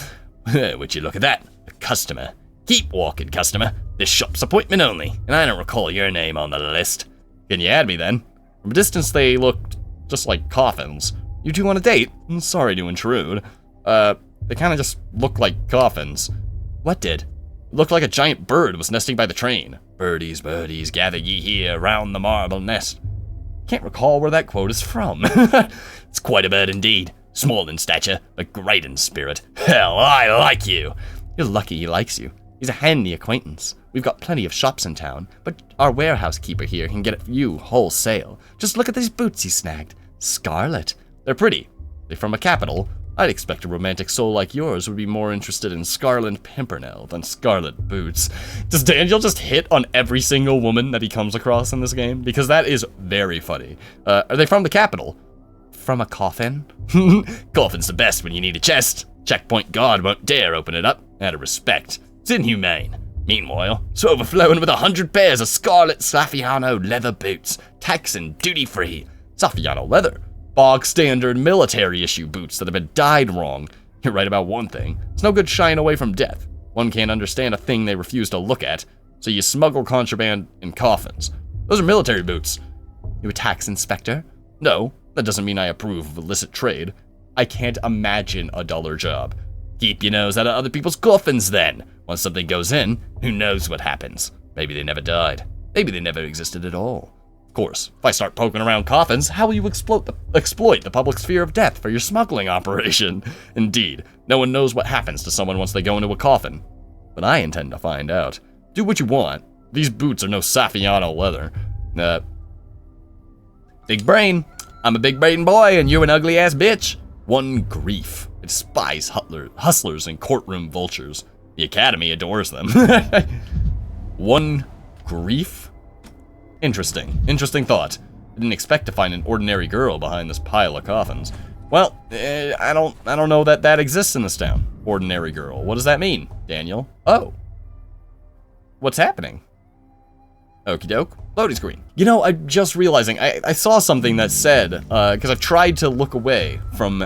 Would you look at that? A customer. Keep walking, customer. This shop's appointment only, and I don't recall your name on the list. Can you add me then? From a distance, they looked just like coffins. You two on a date? Sorry to intrude. They kind of just look like coffins. What did? It looked like a giant bird was nesting by the train. Birdies, birdies, gather ye here round the marble nest. Can't recall where that quote is from. It's quite a bird indeed. Small in stature, but great in spirit. Hell, I like you. You're lucky he likes you. He's a handy acquaintance. We've got plenty of shops in town, but our warehouse keeper here can get you wholesale. Just look at these boots he snagged. Scarlet. They're pretty. They're from a capital. I'd expect a romantic soul like yours would be more interested in Scarlet Pimpernel than scarlet boots. Does Daniel just hit on every single woman that he comes across in this game? Because that is very funny. Are they from the capital? From a coffin? Coffin's the best when you need a chest. Checkpoint guard won't dare open it up, out of respect. It's inhumane. Meanwhile, it's overflowing with 100 pairs of scarlet Saffiano leather boots, tax and duty-free. Saffiano leather. Bog standard military issue boots that have been dyed wrong. You're right about one thing. It's no good shying away from death. One can't understand a thing they refuse to look at, so you smuggle contraband in coffins. Those are military boots. You a tax inspector? No, that doesn't mean I approve of illicit trade. I can't imagine a duller job. Keep your nose out of other people's coffins then. Once something goes in, who knows what happens? Maybe they never died. Maybe they never existed at all. Of course, if I start poking around coffins, how will you exploit the public's fear of death for your smuggling operation? Indeed, no one knows what happens to someone once they go into a coffin. But I intend to find out. Do what you want. These boots are no Saffiano leather. Big brain. I'm a big brain boy and you're an ugly ass bitch. One grief. It spies hustlers and courtroom vultures. The Academy adores them. One grief? Interesting. Interesting thought. Didn't expect to find an ordinary girl behind this pile of coffins. Well, I don't know that that exists in this town. Ordinary girl. What does that mean, Daniel? Oh. What's happening? Okie doke. Loading screen. You know, I'm just realizing, I saw something that said, because I've tried to look away from,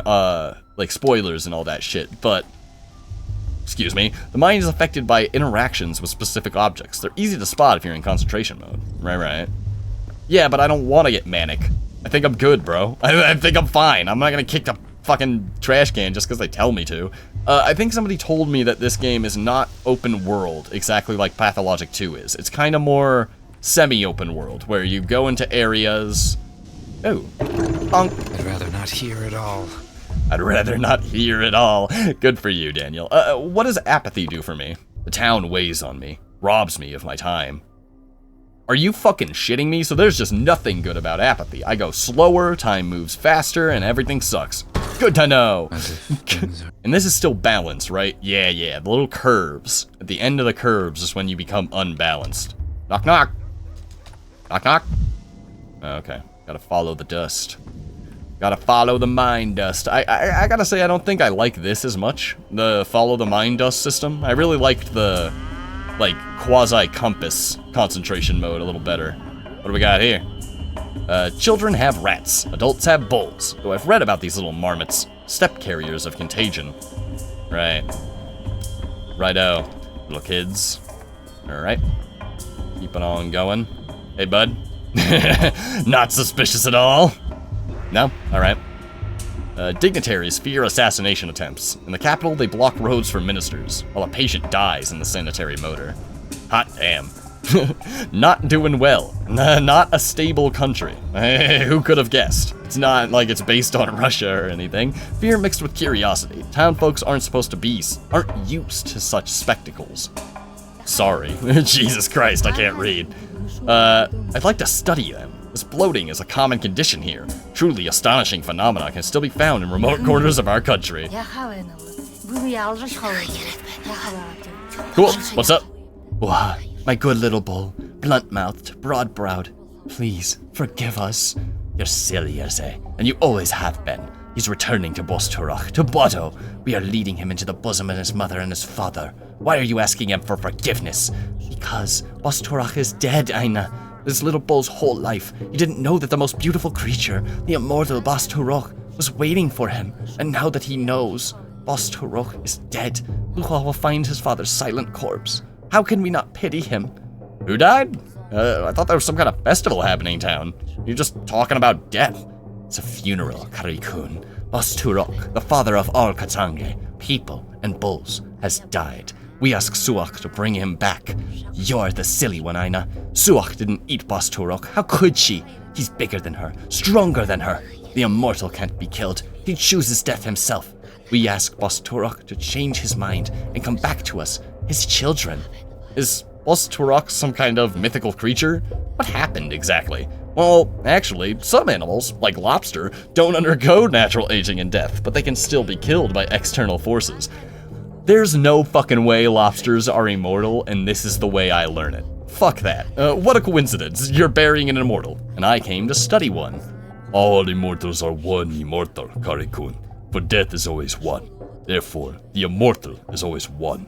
like, spoilers and all that shit, but, excuse me, the mind is affected by interactions with specific objects. They're easy to spot if you're in concentration mode. Right. Yeah, but I don't want to get manic. I think I'm good, bro. I think I'm fine. I'm not gonna kick the fucking trash can just because they tell me to. I think somebody told me that this game is not open world, exactly like Pathologic 2 is. It's kind of more semi-open world, where you go into areas... Oh. I'd rather not hear it all. I'd rather not hear it all. Good for you, Daniel. What does apathy do for me? The town weighs on me, robs me of my time. Are you fucking shitting me? So there's just nothing good about apathy. I go slower, time moves faster, and everything sucks. Good to know. And this is still balance, right? Yeah, the little curves. At the end of the curves is when you become unbalanced. Knock, knock. Knock, knock. Okay, gotta follow the dust. Gotta follow the mind dust. I gotta say, I don't think I like this as much. The follow the mind dust system. I really liked the, like, quasi-compass concentration mode a little better. What do we got here? Children have rats. Adults have bulls. So I've read about these little marmots. Step carriers of contagion. Right. Righto. Little kids. Alright. Keeping on going. Hey, bud. Not suspicious at all. No? Alright. Dignitaries fear assassination attempts. In the capital, they block roads for ministers, while a patient dies in the sanitary motor. Hot damn. Not doing well. Not a stable country. Who could have guessed? It's not like it's based on Russia or anything. Fear mixed with curiosity. Town folks aren't used to such spectacles. Sorry. Jesus Christ, I can't read. I'd like to study them. This bloating is a common condition here. Truly astonishing phenomena can still be found in remote corners of our country. Cool, what's up? Wah, my good little bull, blunt-mouthed, broad-browed. Please, forgive us. You're silly, Erze, and you always have been. He's returning to Bosturach, to Bodo. We are leading him into the bosom of his mother and his father. Why are you asking him for forgiveness? Because Bosturach is dead, Aina. This little bull's whole life, he didn't know that the most beautiful creature, the immortal Bosturach, was waiting for him. And now that he knows, Bosturach is dead. Luha will find his father's silent corpse. How can we not pity him? Who died? I thought there was some kind of festival happening in town. You're just talking about death. It's a funeral, Karikun. Bosturach, the father of all khatangher, people and bulls, has died. We ask Suach to bring him back. You're the silly one, Aina. Suach didn't eat Bosturach. How could she? He's bigger than her, stronger than her. The immortal can't be killed. He chooses death himself. We ask Bosturach to change his mind and come back to us, his children. Is Bosturach some kind of mythical creature? What happened exactly? Well, actually, some animals, like lobster, don't undergo natural aging and death, but they can still be killed by external forces. There's no fucking way lobsters are immortal, and this is the way I learn it. Fuck that. What a coincidence. You're burying an immortal, and I came to study one. All immortals are one immortal, Karikun, for death is always one. Therefore, the immortal is always one.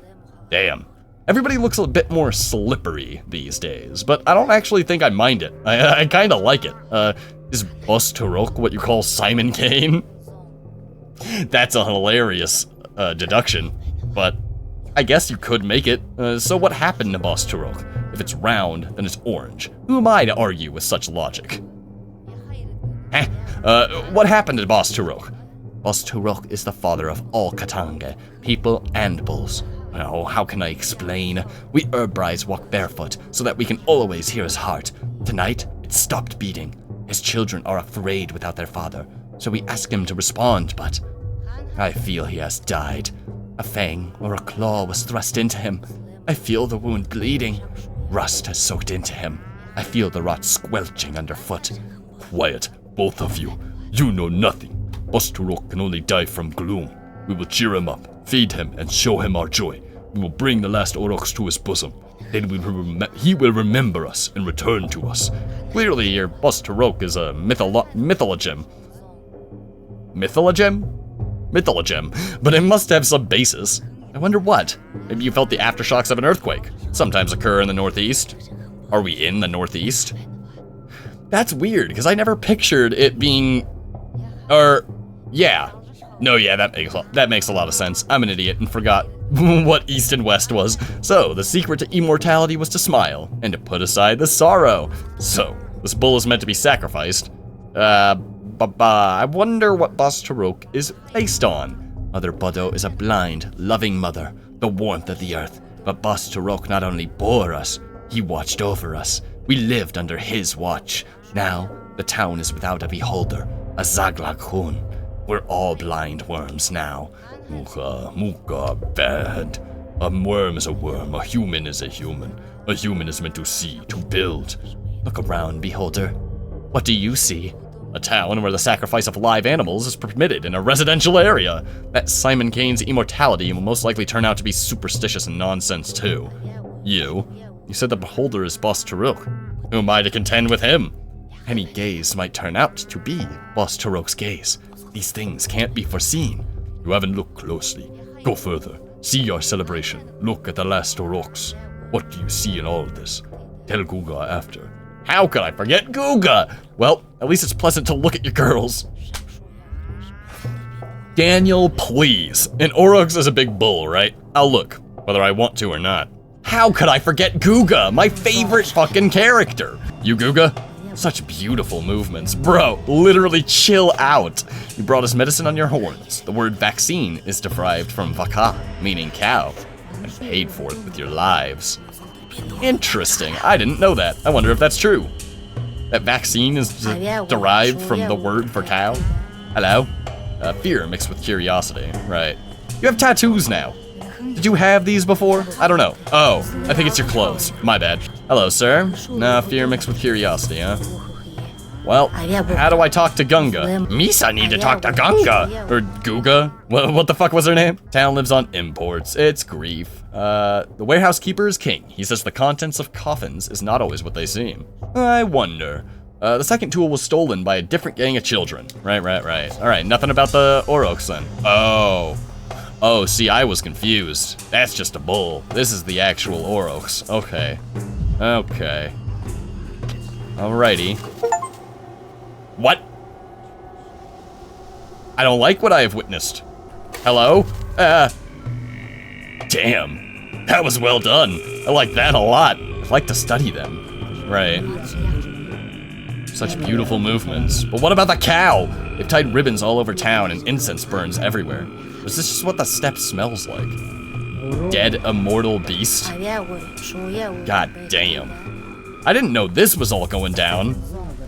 Damn. Everybody looks a bit more slippery these days, but I don't actually think I mind it. I kinda like it. Is Bosturach what you call Simon Kane? That's a hilarious deduction, but I guess you could make it. So what happened to Bosturach? If it's round, then it's orange. Who am I to argue with such logic? What happened to Bosturach? Bosturach is the father of all khatangher, people and bulls. Oh, how can I explain? We Urbrides walk barefoot so that we can always hear his heart. Tonight, it stopped beating. His children are afraid without their father, so we ask him to respond, but I feel he has died. A fang or a claw was thrust into him. I feel the wound bleeding. Rust has soaked into him. I feel the rot squelching underfoot. Quiet, both of you. You know nothing. Bosturach can only die from gloom. We will cheer him up, feed him, and show him our joy. We will bring the last Oroks to his bosom. Then he will remember us and return to us. Clearly, your boss Tarok is a mythologem. Mythologem, but it must have some basis. I wonder what. Maybe you felt the aftershocks of an earthquake. Sometimes occur in the Northeast. Are we in the Northeast? That's weird, because I never pictured it being... yeah. No, yeah, that makes a lot of sense. I'm an idiot and forgot what East and West was. So, the secret to immortality was to smile, and to put aside the sorrow. So, this bull is meant to be sacrificed. I wonder what Boss Tarok is based on. Mother Buddo is a blind, loving mother, the warmth of the earth. But Boss Tarok not only bore us, he watched over us. We lived under his watch. Now, the town is without a beholder, a Zaglakhun. We're all blind worms now. Muka, bad. A worm is a worm, a human is a human. A human is meant to see, to build. Look around, beholder. What do you see? A town where the sacrifice of live animals is permitted in a residential area. That Simon Kane's immortality will most likely turn out to be superstitious and nonsense too. You said the beholder is Boss Tarok. Who am I to contend with him? Any gaze might turn out to be Boss Tarok's gaze. These things can't be foreseen. You haven't looked closely. Go further. See our celebration. Look at the last Oroks. What do you see in all of this? Tell Guga after. How could I forget Guga? Well, at least it's pleasant to look at your girls. Daniel, please. An Aurochs is a big bull, right? I'll look, whether I want to or not. How could I forget Guga, my favorite fucking character? You Guga? Such beautiful movements. Bro, literally chill out. You brought us medicine on your horns. The word vaccine is derived from vaka, meaning cow, and paid for it with your lives. Interesting. I didn't know that. I wonder if that's true. That vaccine is derived from the word for cow? Hello? Fear mixed with curiosity. Right. You have tattoos now. Did you have these before? I don't know. Oh, I think it's your clothes. My bad. Hello, sir. Nah, fear mixed with curiosity, huh? Well, how do I talk to Gunga? Misa need to talk to Gunga! Or Guga? What the fuck was her name? Town lives on imports. It's grief. The warehouse keeper is king. He says the contents of coffins is not always what they seem. I wonder. The second tool was stolen by a different gang of children. Right. Alright, nothing about the Aurochs then. Oh, see, I was confused. That's just a bull. This is the actual Aurochs. Okay. Alrighty. What? I don't like what I have witnessed. Hello? Damn. That was well done. I like that a lot. I'd like to study them. Right. Such beautiful movements. But what about the cow? They've tied ribbons all over town and incense burns everywhere. Is this just what the steppe smells like? Dead immortal beast? God damn. I didn't know this was all going down.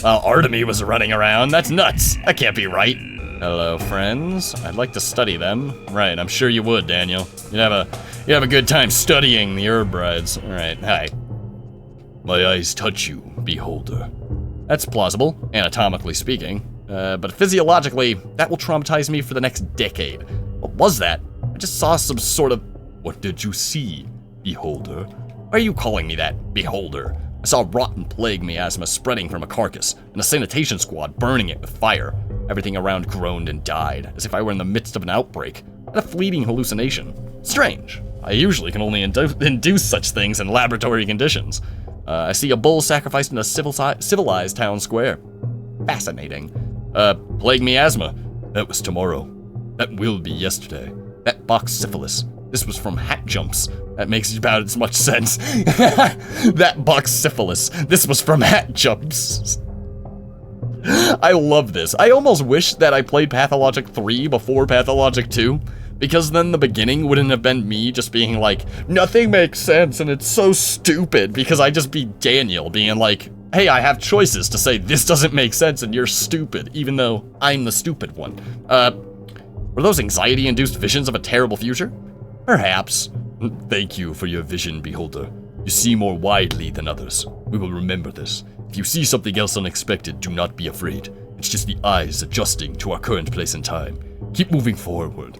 While Artemy was running around. That's nuts. That can't be right. Hello, friends. I'd like to study them. Right, I'm sure you would, Daniel. You'd have a good time studying the herb brides. Alright, hi. My eyes touch you, beholder. That's plausible, anatomically speaking. But physiologically, that will traumatize me for the next decade. What was that? I just saw some sort of... What did you see, beholder? Why are you calling me that, beholder? I saw rotten plague miasma spreading from a carcass, and a sanitation squad burning it with fire. Everything around groaned and died, as if I were in the midst of an outbreak. I had a fleeting hallucination. Strange. I usually can only induce such things in laboratory conditions. I see a bull sacrificed in a civilized town square. Fascinating. Plague miasma. That was tomorrow. That will be yesterday. That box syphilis. This was from hat jumps. That makes about as much sense. That box syphilis. This was from hat jumps. I love this. I almost wish that I played Pathologic 3 before Pathologic 2, because then the beginning wouldn't have been me just being like, nothing makes sense and it's so stupid, because I'd just be Daniel being like, hey, I have choices to say this doesn't make sense and you're stupid, even though I'm the stupid one. Were those anxiety-induced visions of a terrible future? Perhaps. Thank you for your vision, beholder. You see more widely than others. We will remember this. If you see something else unexpected, do not be afraid. It's just the eyes adjusting to our current place and time. Keep moving forward.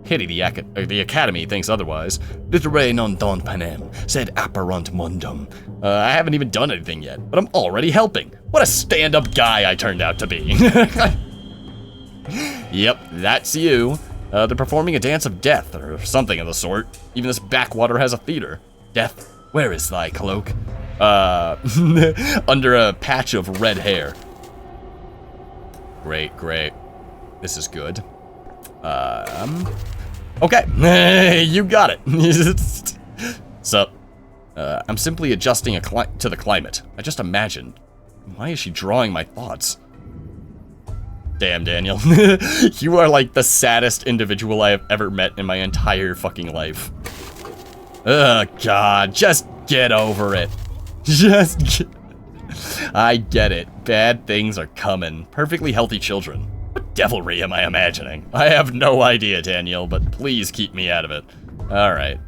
Pity the Academy thinks otherwise. Literae non don panem, sed apparunt mundum. I haven't even done anything yet, but I'm already helping. What a stand-up guy I turned out to be. Yep, that's you. They're performing a dance of death, or something of the sort. Even this backwater has a theater. Death, where is thy cloak? Under a patch of red hair. Great, great. This is good. Okay, you got it. So, I'm simply adjusting to the climate. I just imagined. Why is she drawing my thoughts? Damn, Daniel. You are like the saddest individual I have ever met in my entire fucking life. Ugh, God, just get over it. I get it. Bad things are coming. Perfectly healthy children. What devilry am I imagining? I have no idea, Daniel, but please keep me out of it. Alright.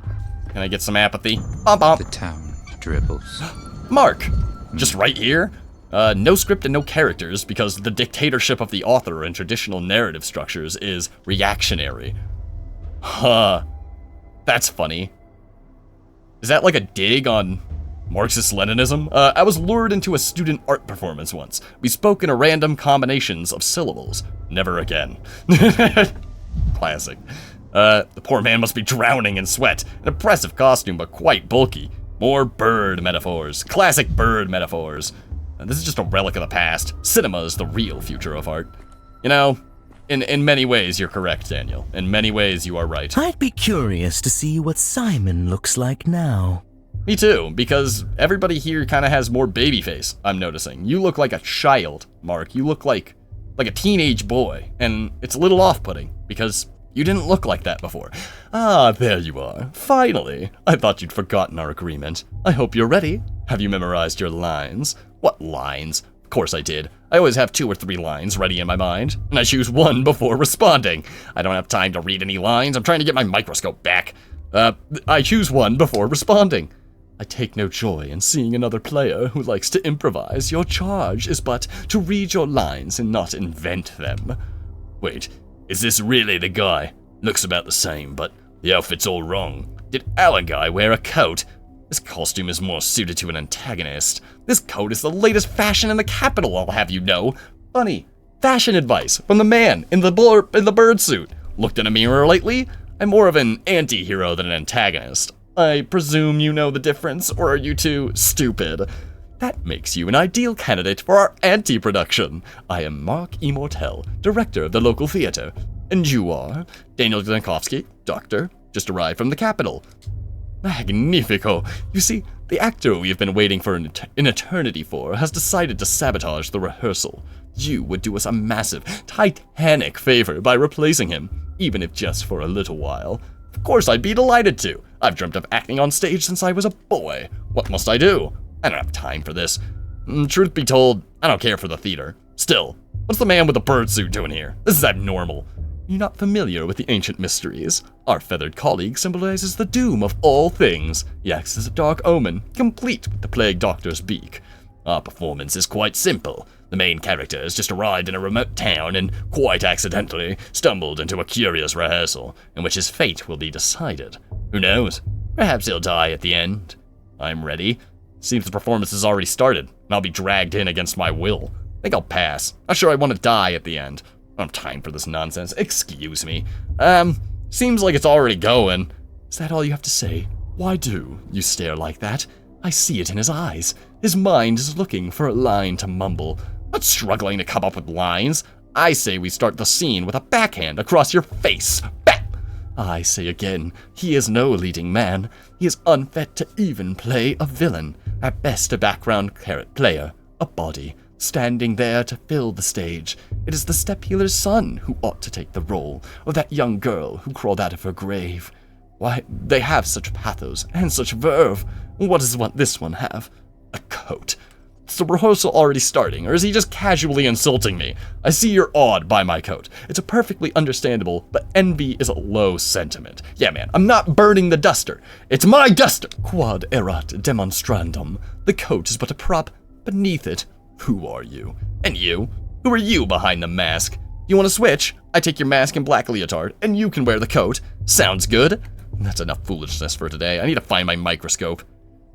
Can I get some apathy? The town dribbles. Mark! Just right here? No script and no characters, because the dictatorship of the author in traditional narrative structures is reactionary. Huh. That's funny. Is that like a dig on Marxist-Leninism? I was lured into a student art performance once. We spoke in a random combinations of syllables. Never again. Classic. The poor man must be drowning in sweat. An impressive costume, but quite bulky. More bird metaphors. Classic bird metaphors. This is just a relic of the past. Cinema is the real future of art. You know, in many ways you're correct, Daniel. In many ways you are right. I'd be curious to see what Simon looks like now. Me too, because everybody here kind of has more baby face, I'm noticing. You look like a child, Mark. You look like a teenage boy, and it's a little off-putting, because you didn't look like that before. Ah, there you are. Finally. I thought you'd forgotten our agreement. I hope you're ready. Have you memorized your lines? What lines? Of course I did. I always have 2 or 3 lines ready in my mind, and I choose one before responding. I don't have time to read any lines. I'm trying to get my microscope back. I choose one before responding. I take no joy in seeing another player who likes to improvise. Your charge is but to read your lines and not invent them. Wait, is this really the guy? Looks about the same, but the outfit's all wrong. Did Alan guy wear a coat? This costume is more suited to an antagonist. This coat is the latest fashion in the capital, I'll have you know. Funny. Fashion advice from the man in the bird suit. Looked in a mirror lately? I'm more of an anti-hero than an antagonist. I presume you know the difference, or are you too stupid? That makes you an ideal candidate for our anti-production. I am Mark Immortel, director of the local theater. And you are? Daniel Jankowski, doctor, just arrived from the capital. Magnifico! You see, the actor we have been waiting for an eternity for has decided to sabotage the rehearsal. You would do us a massive, titanic favor by replacing him, even if just for a little while. Of course I'd be delighted to. I've dreamt of acting on stage since I was a boy. What must I do? I don't have time for this. Truth be told, I don't care for the theater. Still, what's the man with the bird suit doing here? This is abnormal. You're not familiar with the ancient mysteries. Our feathered colleague symbolizes the doom of all things. He acts as a dark omen, complete with the plague doctor's beak. Our performance is quite simple. The main character has just arrived in a remote town and, quite accidentally, stumbled into a curious rehearsal, in which his fate will be decided. Who knows? Perhaps he'll die at the end. I'm ready. Seems the performance has already started, and I'll be dragged in against my will. I think I'll pass. Not sure I want to die at the end. I don't have time for this nonsense. Excuse me. Seems like it's already going. Is that all you have to say? Why do you stare like that? I see it in his eyes. His mind is looking for a line to mumble. Not struggling to come up with lines. I say we start the scene with a backhand across your face. Bam! I say again, he is no leading man. He is unfit to even play a villain. At best a background player, a body, standing there to fill the stage. It is the step healer's son who ought to take the role, or that young girl who crawled out of her grave. Why, they have such pathos and such verve. What does this one have? A coat. Is the rehearsal already starting, or is he just casually insulting me? I see you're awed by my coat. It's a perfectly understandable, but envy is a low sentiment. Yeah, man, I'm not burning the duster. It's my duster! Quod erat demonstrandum. The coat is but a prop. Beneath it, who are you? And you? Who are you behind the mask? You want to switch? I take your mask and black leotard, and you can wear the coat. Sounds good. That's enough foolishness for today. I need to find my microscope.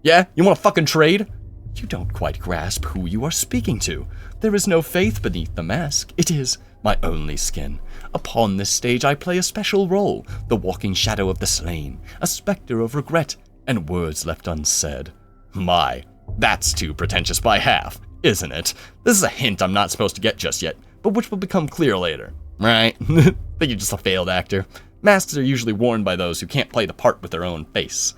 Yeah? You want to fucking trade? You don't quite grasp who you are speaking to. There is no faith beneath the mask. It is my only skin. Upon this stage I play a special role, the walking shadow of the slain, a specter of regret, and words left unsaid. My, that's too pretentious by half, isn't it? This is a hint I'm not supposed to get just yet, but which will become clear later. Right? Think you're just a failed actor. Masks are usually worn by those who can't play the part with their own face.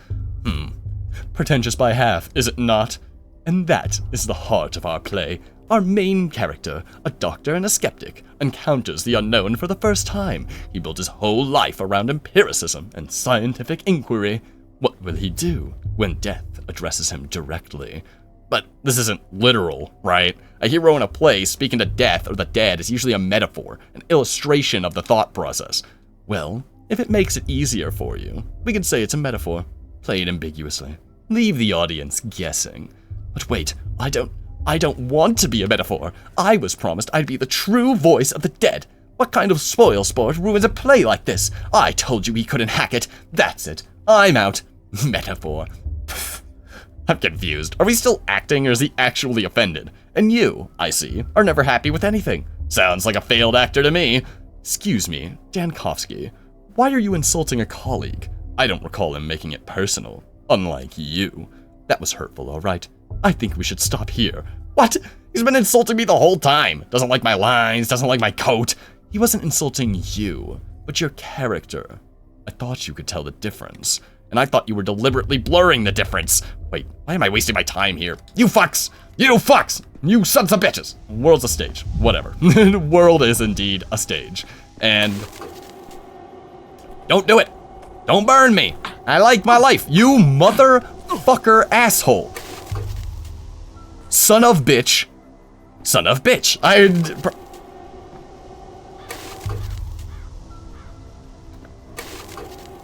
Pretentious by half, is it not? And that is the heart of our play. Our main character, a doctor and a skeptic, encounters the unknown for the first time. He built his whole life around empiricism and scientific inquiry. What will he do when death addresses him directly? But this isn't literal, right? A hero in a play speaking to death or the dead is usually a metaphor, an illustration of the thought process. Well, if it makes it easier for you, we can say it's a metaphor. Play it ambiguously. Leave the audience guessing. But wait, I don't want to be a metaphor. I was promised I'd be the true voice of the dead. What kind of spoil sport ruins a play like this? I told you he couldn't hack it. That's it. I'm out. Metaphor. Pfft. I'm confused. Are we still acting or is he actually offended? And you, I see, are never happy with anything. Sounds like a failed actor to me. Excuse me, Dankovsky. Why are you insulting a colleague? I don't recall him making it personal. Unlike you. That was hurtful, all right. I think we should stop here. What? He's been insulting me the whole time. Doesn't like my lines, doesn't like my coat. He wasn't insulting you, but your character. I thought you could tell the difference. And I thought you were deliberately blurring the difference. Wait, why am I wasting my time here? You fucks! You fucks! You sons of bitches! World's a stage. Whatever. The world is indeed a stage. And... don't do it! Don't burn me! I like my life, you motherfucker asshole! Son of bitch. Son of bitch.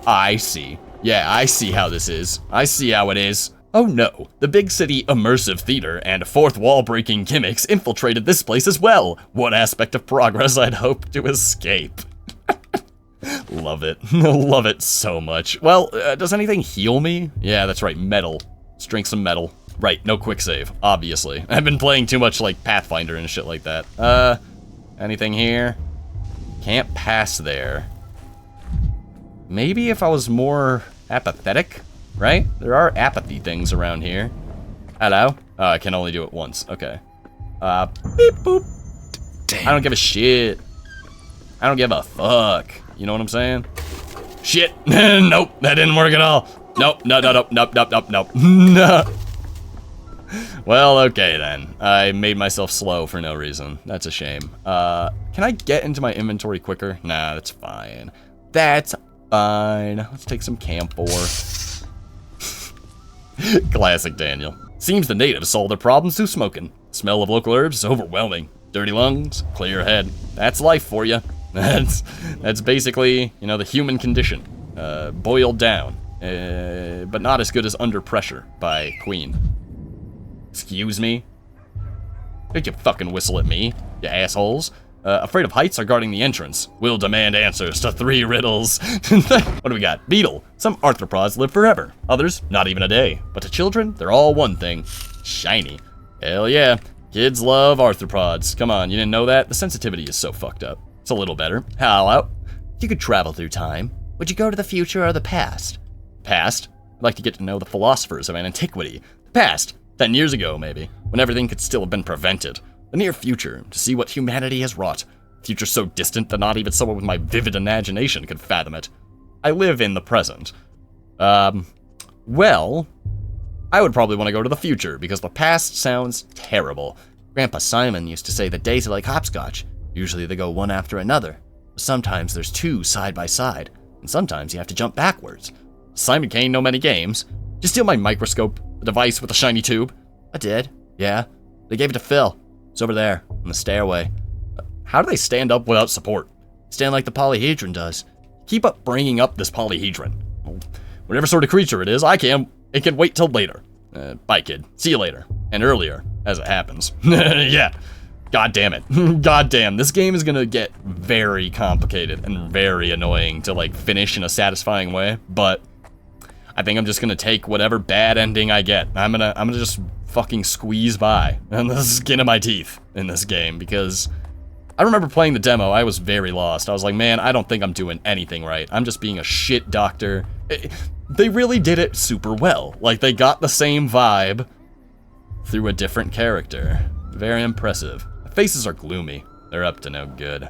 I see. Yeah, I see how this is. I see how it is. Oh no, the big city immersive theater and fourth wall breaking gimmicks infiltrated this place as well. One aspect of progress I'd hoped to escape. Love it. Love it so much. Well, does anything heal me? Yeah, that's right, metal. Let's drink some metal. Right, no quick save, obviously. I've been playing too much like Pathfinder and shit like that. Anything here? Can't pass there. Maybe if I was more apathetic, right? There are apathy things around here. Hello? Oh, I can only do it once. Okay. Beep boop. Damn. I don't give a shit. I don't give a fuck. You know what I'm saying? Shit. Nope, that didn't work at all. Nope, no. No. Well, okay then. I made myself slow for no reason. That's a shame. Can I get into my inventory quicker? Nah, that's fine. That's fine. Let's take some camphor. Classic Daniel. Seems the natives solved their problems through smoking. Smell of local herbs is overwhelming. Dirty lungs, clear head. That's life for you. That's basically, you know, the human condition. Boiled down. But not as good as Under Pressure by Queen. Excuse me? Don't you fucking whistle at me, you assholes. Afraid of heights are guarding the entrance. Will demand answers to 3 riddles. What do we got? Beetle. Some arthropods live forever. Others, not even a day. But to children, they're all one thing. Shiny. Hell yeah. Kids love arthropods. Come on, you didn't know that? The sensitivity is so fucked up. It's a little better. Hello. If you could travel through time, would you go to the future or the past? Past? I'd like to get to know the philosophers of antiquity. The past. 10 years ago, maybe. When everything could still have been prevented. The near future, to see what humanity has wrought. Future so distant that not even someone with my vivid imagination could fathom it. I live in the present. Well, I would probably want to go to the future, because the past sounds terrible. Grandpa Simon used to say that days are like hopscotch. Usually they go one after another. But sometimes there's 2 side by side, and sometimes you have to jump backwards. Simon Kane know many games. Did you steal my microscope, the device with the shiny tube? I did, yeah. They gave it to Phil. It's over there, on the stairway. How do they stand up without support? Stand like the polyhedron does. Keep up bringing up this polyhedron. Whatever sort of creature it is, it can wait till later. Bye, kid. See you later. And earlier, as it happens. Yeah. God damn it. God damn, this game is gonna get very complicated and very annoying to like finish in a satisfying way, but I think I'm just gonna take whatever bad ending I get. I'm gonna just fucking squeeze by on the skin of my teeth in this game, because I remember playing the demo, I was very lost. I was like, man, I don't think I'm doing anything right. I'm just being a shit doctor. They really did it super well. Like, they got the same vibe through a different character. Very impressive. The faces are gloomy. They're up to no good.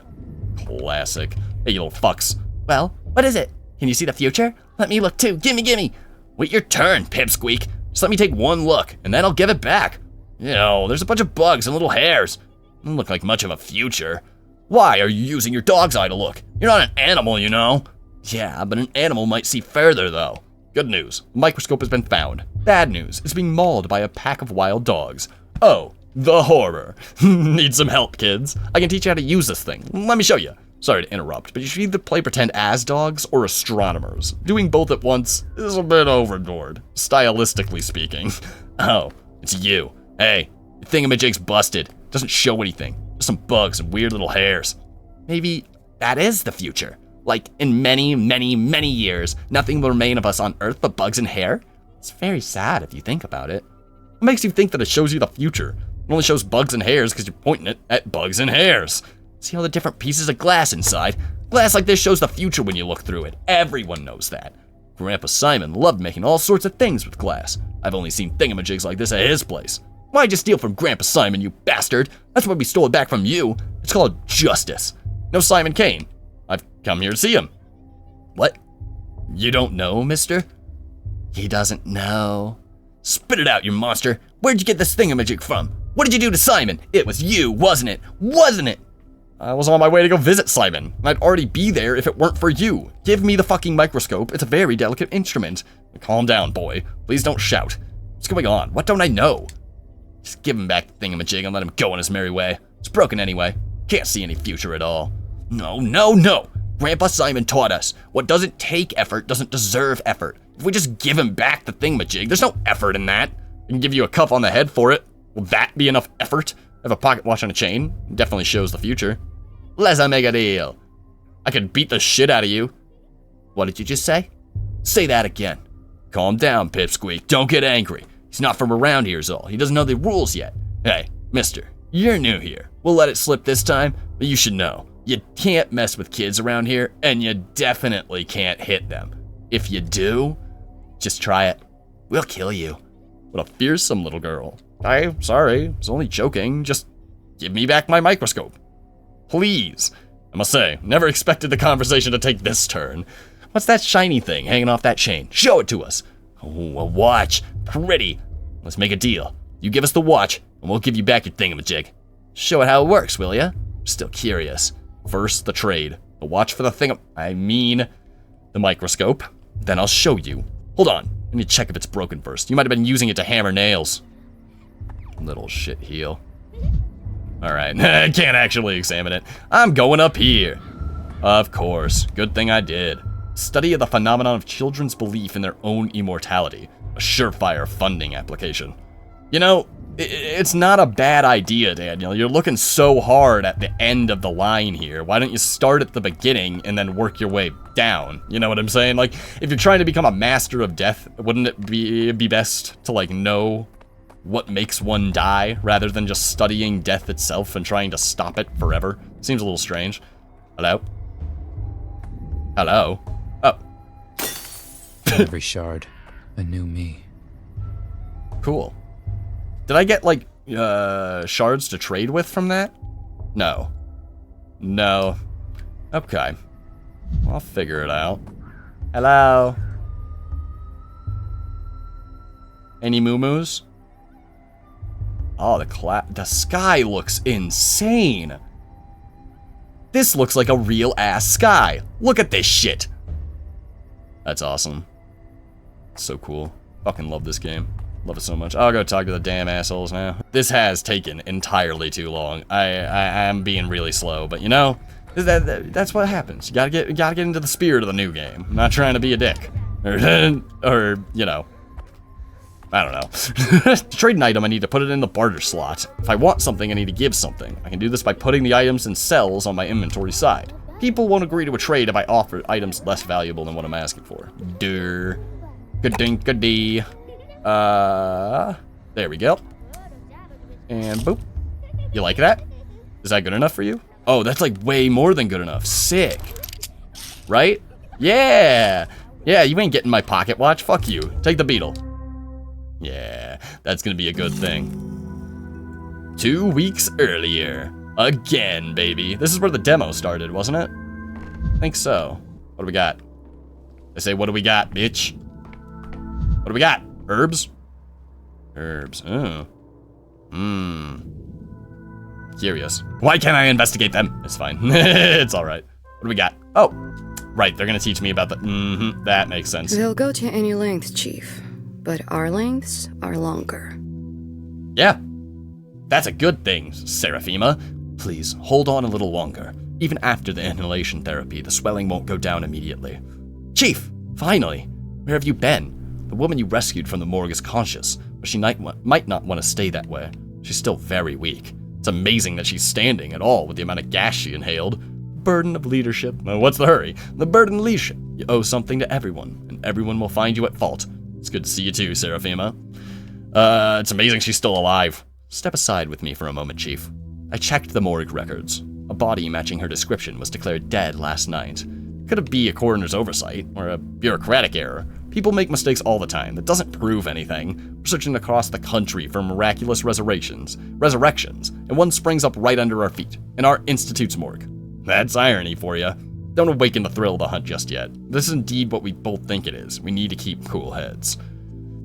Classic. Hey, you little fucks. Well, what is it? Can you see the future? Let me look too. Gimme. Wait your turn, Pipsqueak. Just let me take one look, and then I'll give it back. You know, there's a bunch of bugs and little hairs. Doesn't look like much of a future. Why are you using your dog's eye to look? You're not an animal, you know. Yeah, but an animal might see further, though. Good news, a microscope has been found. Bad news, it's being mauled by a pack of wild dogs. Oh, the horror. Need some help, kids? I can teach you how to use this thing. Let me show you. Sorry to interrupt, but you should either play pretend as dogs or astronomers. Doing both at once is a bit overboard, stylistically speaking. Oh, it's you. Hey, the thingamajig's busted. Doesn't show anything. Just some bugs and weird little hairs. Maybe that is the future. Like, in many, many, many years, nothing will remain of us on Earth but bugs and hair? It's very sad if you think about it. What makes you think that it shows you the future? It only shows bugs and hairs because you're pointing it at bugs and hairs. See all the different pieces of glass inside? Glass like this shows the future when you look through it. Everyone knows that. Grandpa Simon loved making all sorts of things with glass. I've only seen thingamajigs like this at his place. Why'd you steal from Grandpa Simon, you bastard? That's why we stole it back from you. It's called justice. No Simon Kane. I've come here to see him. What? You don't know, mister? He doesn't know. Spit it out, you monster. Where'd you get this thingamajig from? What did you do to Simon? It was you, wasn't it? Wasn't it? I was on my way to go visit Simon. I'd already be there if it weren't for you. Give me the fucking microscope. It's a very delicate instrument. Calm down, boy. Please don't shout. What's going on? What don't I know? Just give him back the thingamajig and let him go on his merry way. It's broken anyway. Can't see any future at all. No. Grandpa Simon taught us. What doesn't take effort doesn't deserve effort. If we just give him back the thingamajig, there's no effort in that. I can give you a cuff on the head for it. Will that be enough effort? I have a pocket watch on a chain. Definitely shows the future. Let's make a deal. I could beat the shit out of you. What did you just say? Say that again. Calm down, Pipsqueak. Don't get angry. He's not from around here is all. He doesn't know the rules yet. Hey, mister, you're new here. We'll let it slip this time, but you should know. You can't mess with kids around here, and you definitely can't hit them. If you do, just try it. We'll kill you. What a fearsome little girl. I'm sorry, I was only joking. Just give me back my microscope. Please. I must say, never expected the conversation to take this turn. What's that shiny thing hanging off that chain? Show it to us. Oh, a watch. Pretty. Let's make a deal. You give us the watch, and we'll give you back your thingamajig. Show it how it works, will ya? I'm still curious. First, the trade. The watch for the the microscope. Then I'll show you. Hold on. I need to check if it's broken first. You might have been using it to hammer nails. Little shit heel. Alright, I can't actually examine it. I'm going up here. Of course. Good thing I did. Study of the phenomenon of children's belief in their own immortality. A surefire funding application. You know, it's not a bad idea, Daniel. You're looking so hard at the end of the line here. Why don't you start at the beginning and then work your way down? You know what I'm saying? Like, if you're trying to become a master of death, wouldn't it be best to, like, know what makes one die rather than just studying death itself and trying to stop it forever? Seems a little strange. Hello? Hello? Oh. Every shard, a new me. Cool. Did I get, like, shards to trade with from that? No. No. Okay. I'll figure it out. Hello? Any moo-moos? Oh, the sky looks insane. This looks like a real-ass sky. Look at this shit. That's awesome. So cool. Fucking love this game. Love it so much. I'll go talk to the damn assholes now. This has taken entirely too long. I'm being really slow, but you know, that's what happens. You gotta get into the spirit of the new game. I'm not trying to be a dick. Or you know. I don't know. To trade an item, I need to put it in the barter slot. If I want something, I need to give something. I can do this by putting the items in cells on my inventory side. People won't agree to a trade if I offer items less valuable than what I'm asking for. Durr. Good-dink-a-dee. There we go. And boop. You like that? Is that good enough for you? Oh, that's like way more than good enough. Sick. Right? Yeah. Yeah, you ain't getting my pocket watch. Fuck you. Take the beetle. Yeah, that's gonna be a good thing. 2 weeks earlier. Again, baby. This is where the demo started, wasn't it? I think so. What do we got? I say, what do we got, bitch? What do we got? Herbs? Herbs. Oh. Curious. Why can't I investigate them? It's fine. It's alright. What do we got? Oh. Right, they're gonna teach me about the... that makes sense. They'll go to any length, Chief. But our lengths are longer. Yeah. That's a good thing, Seraphima. Please, hold on a little longer. Even after the inhalation therapy, the swelling won't go down immediately. Chief! Finally! Where have you been? The woman you rescued from the morgue is conscious, but she might not want to stay that way. She's still very weak. It's amazing that she's standing at all with the amount of gas she inhaled. Burden of leadership. What's the hurry? The burden of leadership. You owe something to everyone, and everyone will find you at fault. It's good to see you too, Seraphima. It's amazing she's still alive. Step aside with me for a moment, Chief. I checked the morgue records. A body matching her description was declared dead last night. Could it be a coroner's oversight, or a bureaucratic error? People make mistakes all the time. That doesn't prove anything. We're searching across the country for miraculous resurrections, and one springs up right under our feet, in our Institute's morgue. That's irony for you. Don't awaken the thrill of the hunt just yet. This is indeed what we both think it is. We need to keep cool heads.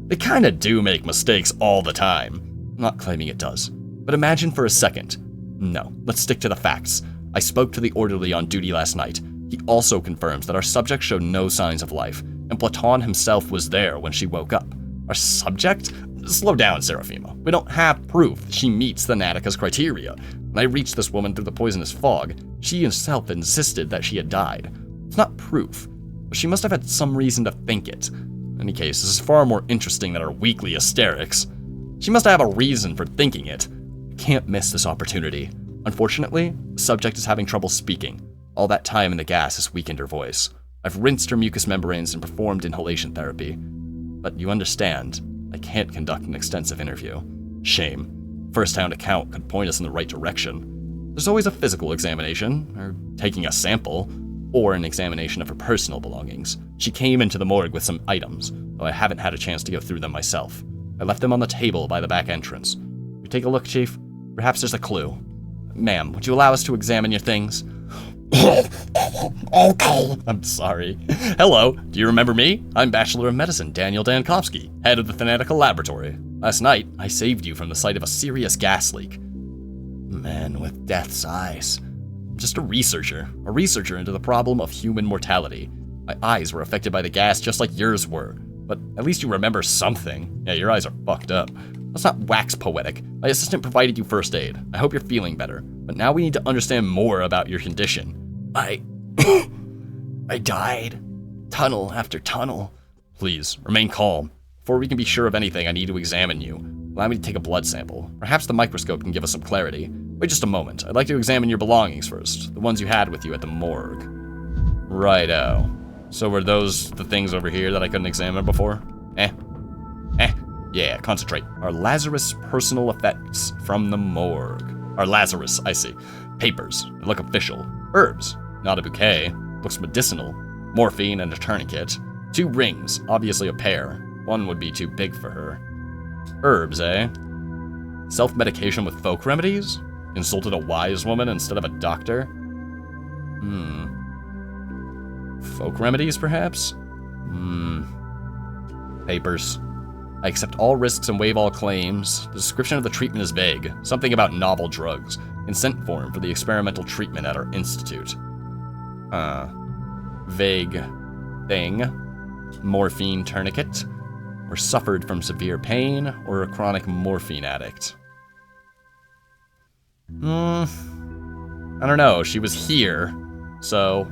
They kinda do make mistakes all the time. I'm not claiming it does. But imagine for a second. No, let's stick to the facts. I spoke to the orderly on duty last night. He also confirms that our subject showed no signs of life, and Platon himself was there when she woke up. Our subject? Slow down, Seraphima. We don't have proof that she meets the Natika's criteria. When I reached this woman through the poisonous fog, she herself insisted that she had died. It's not proof, but she must have had some reason to think it. In any case, this is far more interesting than her weekly hysterics. She must have a reason for thinking it. I can't miss this opportunity. Unfortunately, the subject is having trouble speaking. All that time in the gas has weakened her voice. I've rinsed her mucous membranes and performed inhalation therapy. But you understand, I can't conduct an extensive interview. Shame. First-hand account could point us in the right direction. There's always a physical examination, or taking a sample, or an examination of her personal belongings. She came into the morgue with some items, though I haven't had a chance to go through them myself. I left them on the table by the back entrance. We take a look, Chief? Perhaps there's a clue. Ma'am, would you allow us to examine your things? Okay. I'm sorry. Hello, do you remember me? I'm Bachelor of Medicine Daniel Dankovsky, head of the Fanatical Laboratory. Last night, I saved you from the site of a serious gas leak. Man with death's eyes. I'm just a researcher into the problem of human mortality. My eyes were affected by the gas just like yours were, but at least you remember something. Yeah, your eyes are fucked up. Let's not wax poetic. My assistant provided you first aid. I hope you're feeling better, but now we need to understand more about your condition. I died. Tunnel after tunnel. Please, remain calm. Before we can be sure of anything, I need to examine you. Allow me to take a blood sample. Perhaps the microscope can give us some clarity. Wait just a moment. I'd like to examine your belongings first. The ones you had with you at the morgue. Righto. So were those the things over here that I couldn't examine before? Yeah, concentrate. Our Lazarus personal effects from the morgue. Our Lazarus, I see. Papers. They look official. Herbs. Not a bouquet. Looks medicinal. Morphine and a tourniquet. 2 rings. Obviously a pair. One would be too big for her. Herbs, eh? Self-medication with folk remedies? Consulted a wise woman instead of a doctor? Folk remedies, perhaps? Papers. I accept all risks and waive all claims. The description of the treatment is vague. Something about novel drugs. Consent form for the experimental treatment at our institute. Vague thing. Morphine tourniquet. Or suffered from severe pain, or a chronic morphine addict. I don't know. She was here, so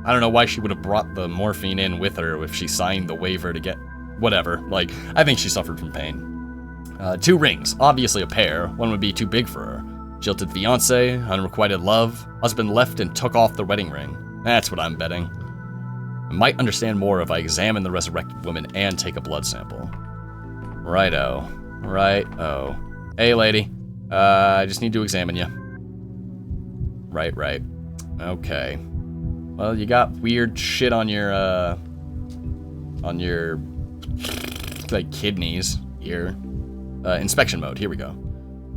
I don't know why she would have brought the morphine in with her if she signed the waiver to get whatever. Like, I think she suffered from pain. 2 rings, obviously a pair. One would be too big for her. Jilted fiance, unrequited love, husband left and took off the wedding ring. That's what I'm betting. I might understand more if I examine the resurrected woman and take a blood sample. Righto. Right-o. Hey, lady. I just need to examine you. Right. Okay. Well, you got weird shit on your, like, kidneys here. Inspection mode, here we go.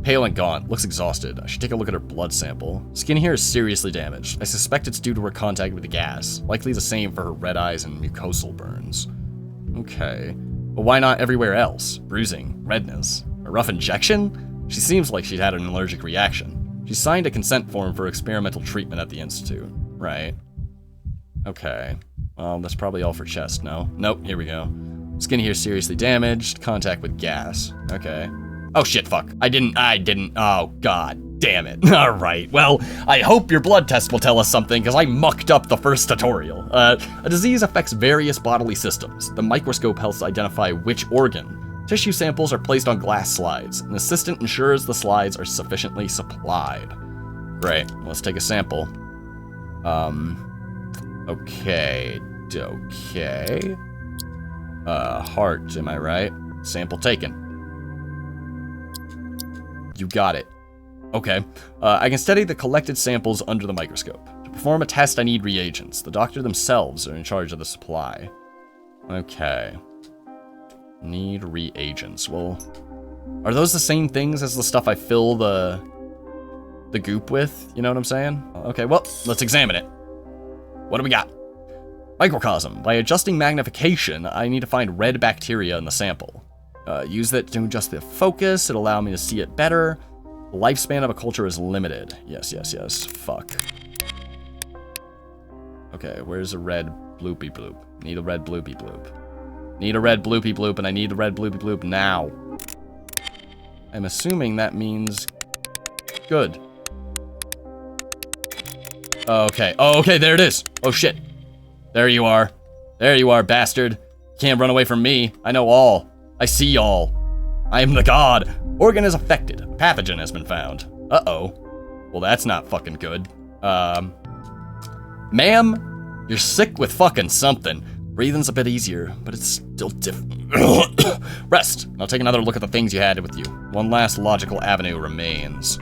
Pale and gaunt, looks exhausted. I should take a look at her blood sample. Skin here is seriously damaged. I suspect it's due to her contact with the gas. Likely the same for her red eyes and mucosal burns. Okay. But why not everywhere else? Bruising, redness, a rough injection? She seems like she'd had an allergic reaction. She signed a consent form for experimental treatment at the institute. Right. Okay. Well, that's probably all for chest, no? Nope, here we go. Skin here seriously damaged, contact with gas. Okay. Oh shit, fuck. I didn't, oh god damn it. Alright, well, I hope your blood test will tell us something, because I mucked up the first tutorial. A disease affects various bodily systems. The microscope helps identify which organ. Tissue samples are placed on glass slides. An assistant ensures the slides are sufficiently supplied. Great, let's take a sample. Okay. Heart, am I right? Sample taken. You got it. Okay. I can study the collected samples under the microscope. To perform a test, I need reagents. The doctor themselves are in charge of the supply. Okay. Need reagents. Well, are those the same things as the stuff I fill the goop with? You know what I'm saying? Okay, well, let's examine it. What do we got? Microcosm. By adjusting magnification, I need to find red bacteria in the sample. Use that to adjust the focus. It'll allow me to see it better. The lifespan of a culture is limited. Yes. Fuck. Okay, where's a red bloopy bloop? Need a red bloopy bloop. Need a red bloopy bloop, and I need a red bloopy bloop now. I'm assuming that means good. Okay. Oh, okay, there it is. Oh, shit. There you are. There you are, bastard. Can't run away from me. I know all. I see all. I am the god. Organ is affected. A pathogen has been found. Uh-oh. Well, that's not fucking good. Ma'am, you're sick with fucking something. Breathing's a bit easier, but it's still Rest. I'll take another look at the things you had with you. One last logical avenue remains.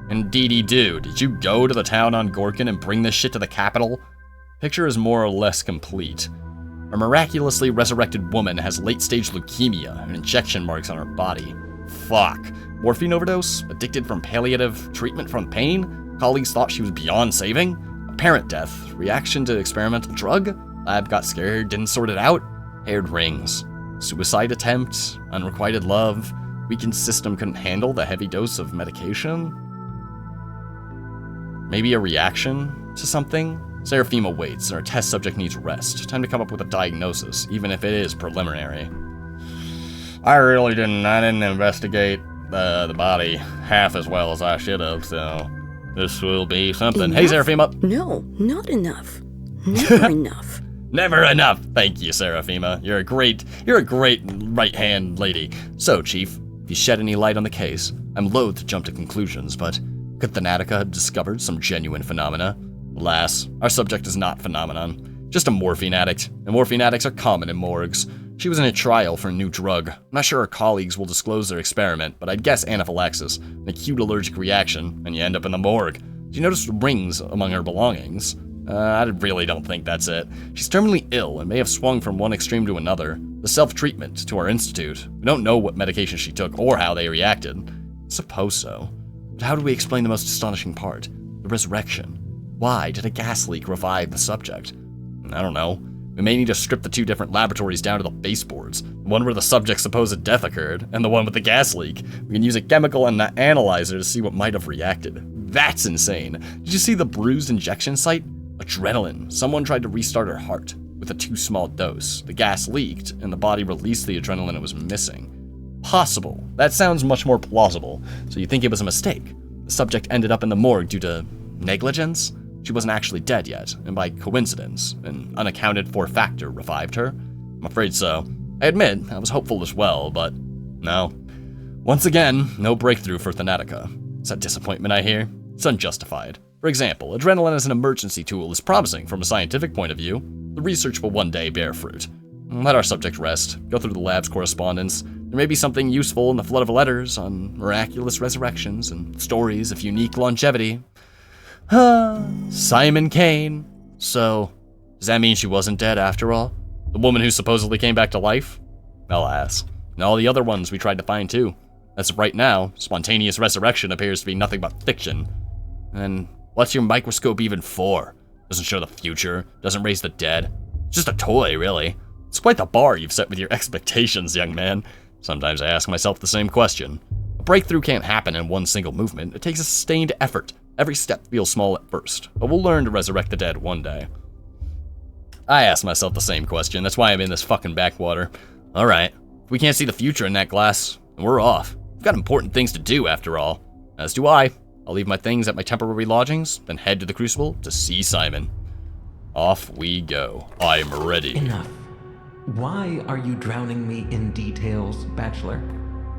Indeedy do. Did you go to the town on Gorkin and bring this shit to the capital? Picture is more or less complete. A miraculously resurrected woman has late-stage leukemia and injection marks on her body. Fuck. Morphine overdose? Addicted from palliative treatment from pain? Colleagues thought she was beyond saving? Apparent death. Reaction to experimental drug? Lab got scared, didn't sort it out? Paired rings. Suicide attempt? Unrequited love? Weakened system couldn't handle the heavy dose of medication? Maybe a reaction to something? Seraphima waits, and her test subject needs rest. Time to come up with a diagnosis, even if it is preliminary. I didn't investigate the body half as well as I should have, so this will be something. Enough? Hey, Seraphima! No, not enough. Never enough. Never enough! Thank you, Seraphima. You're a great right-hand lady. So, Chief, if you shed any light on the case, I'm loath to jump to conclusions, but could Thanatica have discovered some genuine phenomena? Alas, our subject is not phenomenon, just a morphine addict, and morphine addicts are common in morgues. She was in a trial for a new drug. I'm not sure her colleagues will disclose their experiment, but I'd guess anaphylaxis, an acute allergic reaction, and you end up in the morgue. Did you notice rings among her belongings? I really don't think that's it. She's terminally ill and may have swung from one extreme to another. The self-treatment to our institute. We don't know what medication she took or how they reacted. I suppose so. But how do we explain the most astonishing part? The resurrection. Why did a gas leak revive the subject? I don't know. We may need to strip the 2 different laboratories down to the baseboards. The one where the subject's supposed death occurred, and the one with the gas leak. We can use a chemical analyzer to see what might have reacted. That's insane. Did you see the bruised injection site? Adrenaline. Someone tried to restart her heart with a too small dose. The gas leaked, and the body released the adrenaline it was missing. Possible. That sounds much more plausible. So you think it was a mistake? The subject ended up in the morgue due to negligence? She wasn't actually dead yet, and by coincidence, an unaccounted for factor revived her? I'm afraid so. I admit, I was hopeful as well, but no. Once again, no breakthrough for Thanatica. It's a disappointment, I hear. It's unjustified. For example, adrenaline as an emergency tool is promising from a scientific point of view. The research will one day bear fruit. Let our subject rest, go through the lab's correspondence. There may be something useful in the flood of letters on miraculous resurrections and stories of unique longevity. Simon Kane. So, does that mean she wasn't dead after all? The woman who supposedly came back to life? Alas. And all the other ones we tried to find too. As of right now, spontaneous resurrection appears to be nothing but fiction. And what's your microscope even for? Doesn't show the future, doesn't raise the dead. It's just a toy, really. It's quite the bar you've set with your expectations, young man. Sometimes I ask myself the same question. A breakthrough can't happen in one single movement. It takes a sustained effort. Every step feels small at first, but we'll learn to resurrect the dead one day. I ask myself the same question. That's why I'm in this fucking backwater. Alright, if we can't see the future in that glass, then we're off. We've got important things to do, after all. As do I. I'll leave my things at my temporary lodgings, then head to the Crucible to see Simon. Off we go. I'm ready. Enough. Why are you drowning me in details, Bachelor?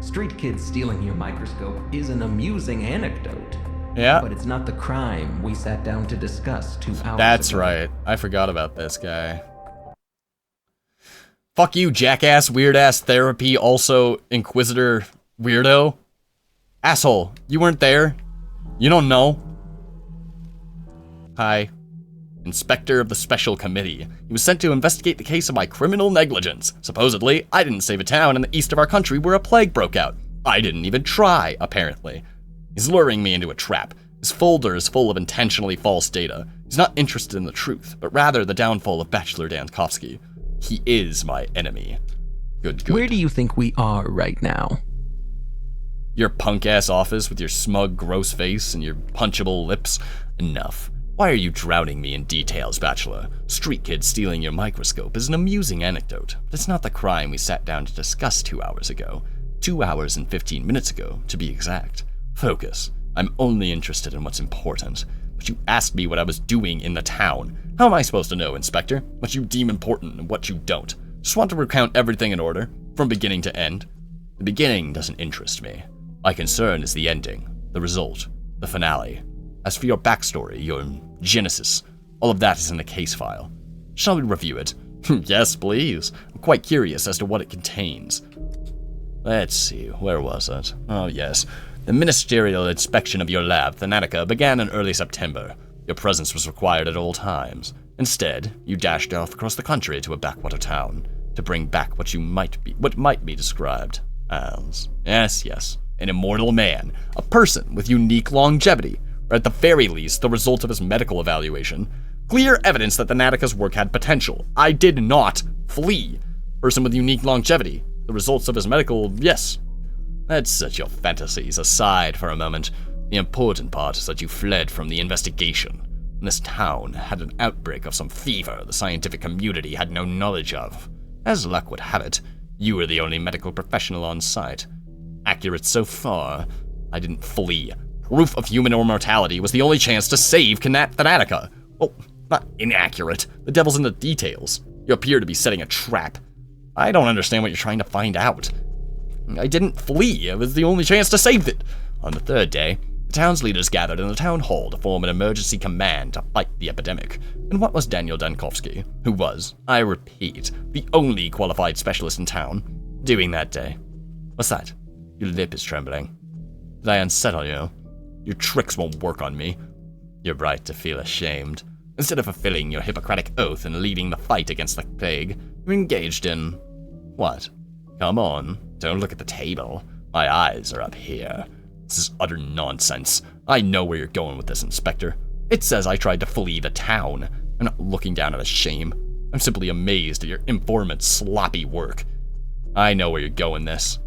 Street kids stealing your microscope is an amusing anecdote. Yeah. But it's not the crime we sat down to discuss 2 hours That's ago. right. I forgot about this guy. Fuck you, jackass, weird-ass therapy, also Inquisitor weirdo. Asshole, you weren't there. You don't know. Hi. Inspector of the Special Committee. He was sent to investigate the case of my criminal negligence. Supposedly, I didn't save a town in the east of our country where a plague broke out. I didn't even try, apparently. He's luring me into a trap. His folder is full of intentionally false data. He's not interested in the truth, but rather the downfall of Bachelor Dankovsky. He is my enemy. Good. Where do you think we are right now? Your punk-ass office with your smug, gross face and your punchable lips. Enough. Why are you drowning me in details, Bachelor? Street kid stealing your microscope is an amusing anecdote, but it's not the crime we sat down to discuss 2 hours ago. 2 hours and 15 minutes ago, to be exact. Focus. I'm only interested in what's important. But you asked me what I was doing in the town. How am I supposed to know, Inspector? What you deem important and what you don't? Just want to recount everything in order, from beginning to end. The beginning doesn't interest me. My concern is the ending, the result, the finale. As for your backstory, your genesis, all of that is in the case file. Shall we review it? Yes, please. I'm quite curious as to what it contains. Let's see, where was it? Oh, yes. The ministerial inspection of your lab, Thanatica, began in early September. Your presence was required at all times. Instead, you dashed off across the country to a backwater town to bring back what might be described as, yes, an immortal man, a person with unique longevity, or at the very least, the result of his medical evaluation. Clear evidence that Thanatica's work had potential. I did not flee. Person with unique longevity. The results of his medical, yes. Let's set your fantasies aside for a moment. The important part is that you fled from the investigation. This town had an outbreak of some fever the scientific community had no knowledge of. As luck would have it, you were the only medical professional on site. Accurate so far. I didn't flee. Proof of human immortality was the only chance to save Thanatica. Well, not inaccurate. The devil's in the details. You appear to be setting a trap. I don't understand what you're trying to find out. I didn't flee. It was the only chance to save it. On the third day, the town's leaders gathered in the town hall to form an emergency command to fight the epidemic. And what was Daniel Dankovsky, who was, I repeat, the only qualified specialist in town, doing that day? What's that? Your lip is trembling. Did I unsettle you? Your tricks won't work on me. You're right to feel ashamed. Instead of fulfilling your Hippocratic oath and leading the fight against the plague, you're engaged in... what? Come on, don't look at the table. My eyes are up here. This is utter nonsense. I know where you're going with this, Inspector. It says I tried to flee the town. I'm not looking down at a shame. I'm simply amazed at your informant's sloppy work. I know where you're going this.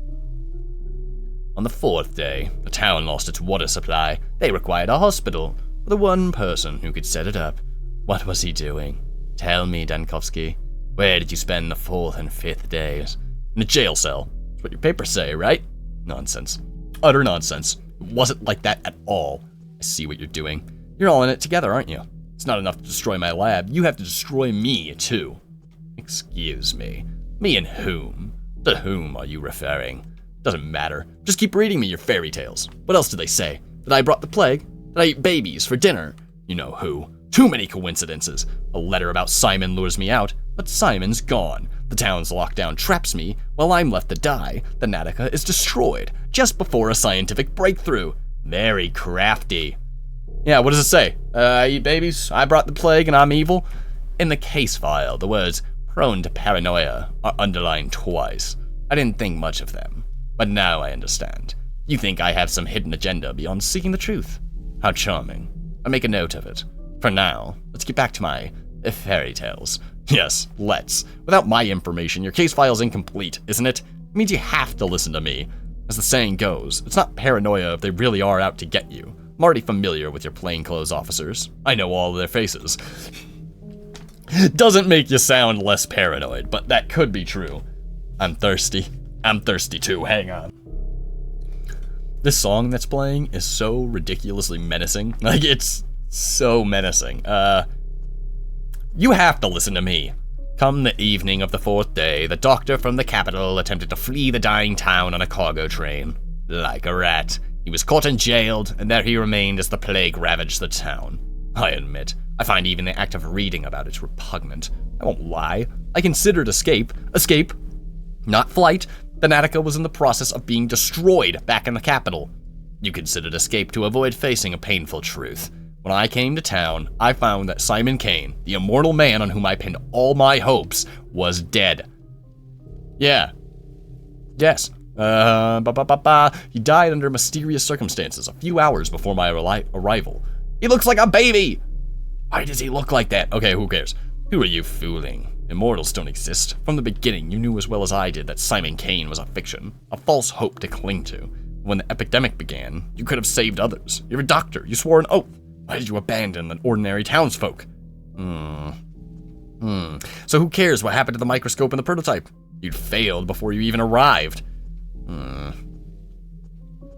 On the fourth day, the town lost its water supply. They required a hospital for the one person who could set it up. What was he doing? Tell me, Dankovsky. Where did you spend the fourth and fifth days? In a jail cell. That's what your papers say, right? Nonsense. Utter nonsense. It wasn't like that at all. I see what you're doing. You're all in it together, aren't you? It's not enough to destroy my lab. You have to destroy me, too. Excuse me. Me and whom? To whom are you referring? Doesn't matter. Just keep reading me your fairy tales. What else do they say? That I brought the plague? That I ate babies for dinner? You know who. Too many coincidences. A letter about Simon lures me out, but Simon's gone. The town's lockdown traps me, while I'm left to die. The Natica is destroyed, just before a scientific breakthrough. Very crafty. Yeah, what does it say? I eat babies, I brought the plague, and I'm evil? In the case file, the words prone to paranoia are underlined twice. I didn't think much of them, but now I understand. You think I have some hidden agenda beyond seeking the truth. How charming. I make a note of it. For now, let's get back to my fairy tales. Yes, let's. Without my information, your case file's incomplete, isn't it? It means you have to listen to me. As the saying goes, it's not paranoia if they really are out to get you. I'm already familiar with your plainclothes officers. I know all of their faces. Doesn't make you sound less paranoid, but that could be true. I'm thirsty. I'm thirsty too, hang on. This song that's playing is so ridiculously menacing. Like, it's so menacing. You have to listen to me. Come the evening of the 4th day, the doctor from the capital attempted to flee the dying town on a cargo train. Like a rat, he was caught and jailed, and there he remained as the plague ravaged the town. I admit, I find even the act of reading about it repugnant. I won't lie. I considered escape, not flight. The Natica was in the process of being destroyed back in the capital. You considered escape to avoid facing a painful truth. When I came to town, I found that Simon Kane, the immortal man on whom I pinned all my hopes, was dead. Yeah. Yes. He died under mysterious circumstances a few hours before my arrival. He looks like a baby! Why does he look like that? Okay, who cares? Who are you fooling? Immortals don't exist. From the beginning, you knew as well as I did that Simon Kane was a fiction, a false hope to cling to. When the epidemic began, you could have saved others. You're a doctor. You swore an oath. Why did you abandon the ordinary townsfolk? So who cares what happened to the microscope and the prototype? You'd failed before you even arrived.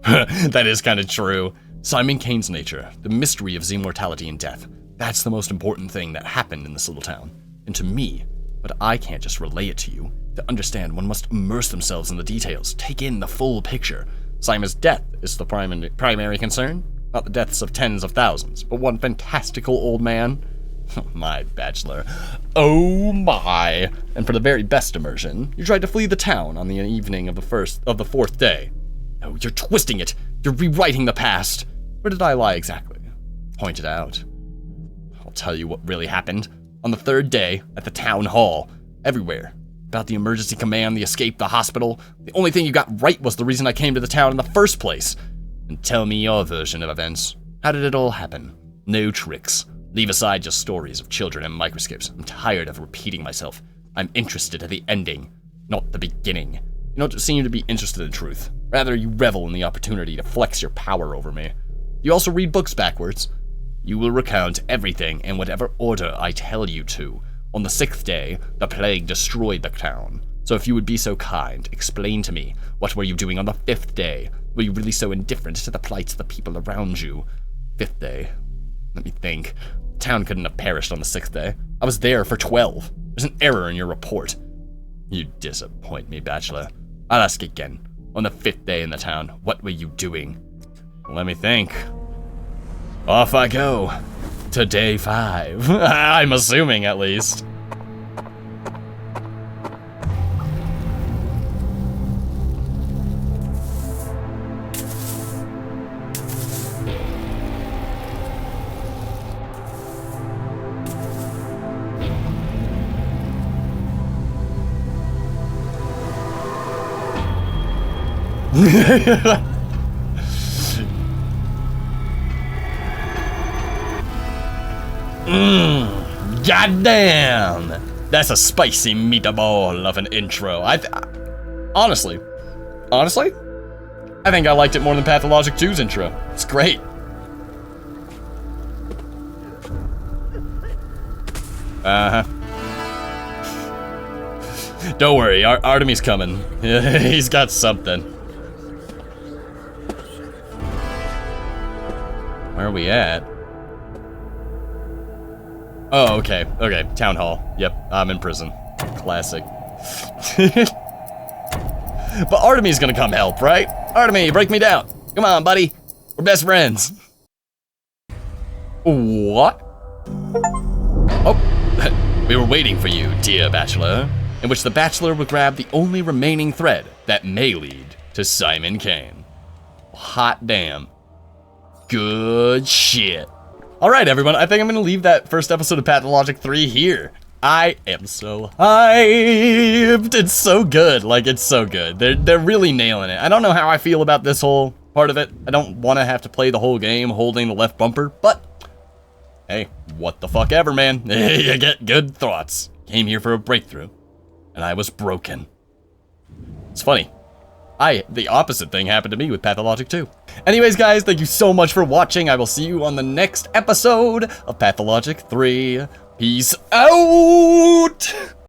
That is kind of true. Simon Kane's nature, the mystery of his immortality and death. That's the most important thing that happened in this little town. And to me, but I can't just relay it to you. To understand, one must immerse themselves in the details, take in the full picture. Simon's death is the primary concern. Not the deaths of tens of thousands, but one fantastical old man. My bachelor. Oh my. And for the very best immersion, you tried to flee the town on the evening of the 4th day. No, you're twisting it. You're rewriting the past. Where did I lie exactly? Point it out. I'll tell you what really happened. On the 3rd day, at the town hall, everywhere. About the emergency command, the escape, the hospital. The only thing you got right was the reason I came to the town in the first place. And tell me your version of events. How did it all happen? No tricks. Leave aside just stories of children and microscopes. I'm tired of repeating myself. I'm interested at the ending, not the beginning. You don't seem to be interested in truth. Rather, you revel in the opportunity to flex your power over me. You also read books backwards. You will recount everything in whatever order I tell you to. On the 6th day, the plague destroyed the town. So if you would be so kind, explain to me, what were you doing on the 5th day? Were you really so indifferent to the plight of the people around you? 5th day. Let me think. The town couldn't have perished on the 6th day. I was there for 12. There's an error in your report. You disappoint me, bachelor. I'll ask again. On the 5th day in the town, what were you doing? Let me think. Off I go. To day 5. I'm assuming, at least. Goddamn! That's a spicy meatball of an intro. Honestly, I think I liked it more than Pathologic 2's intro. It's great. Don't worry, Artemy's coming. He's got something. Where are we at? Oh, okay. Okay, town hall. Yep, I'm in prison. Classic. But Artemy's gonna come help, right? Artemy, break me down. Come on, buddy. We're best friends. What? Oh, we were waiting for you, dear Bachelor. In which the Bachelor will grab the only remaining thread that may lead to Simon Kane. Hot damn. Good shit. Alright, everyone, I think I'm gonna leave that first episode of Pathologic 3 here. I am so hyped. It's so good. Like, it's so good. They're really nailing it. I don't know how I feel about this whole part of it. I don't want to have to play the whole game holding the left bumper, but hey, what the fuck ever, man. You get good thoughts. Came here for a breakthrough, and I was broken. It's funny. The opposite thing happened to me with Pathologic 2. Anyways, guys, thank you so much for watching. I will see you on the next episode of Pathologic 3. Peace out!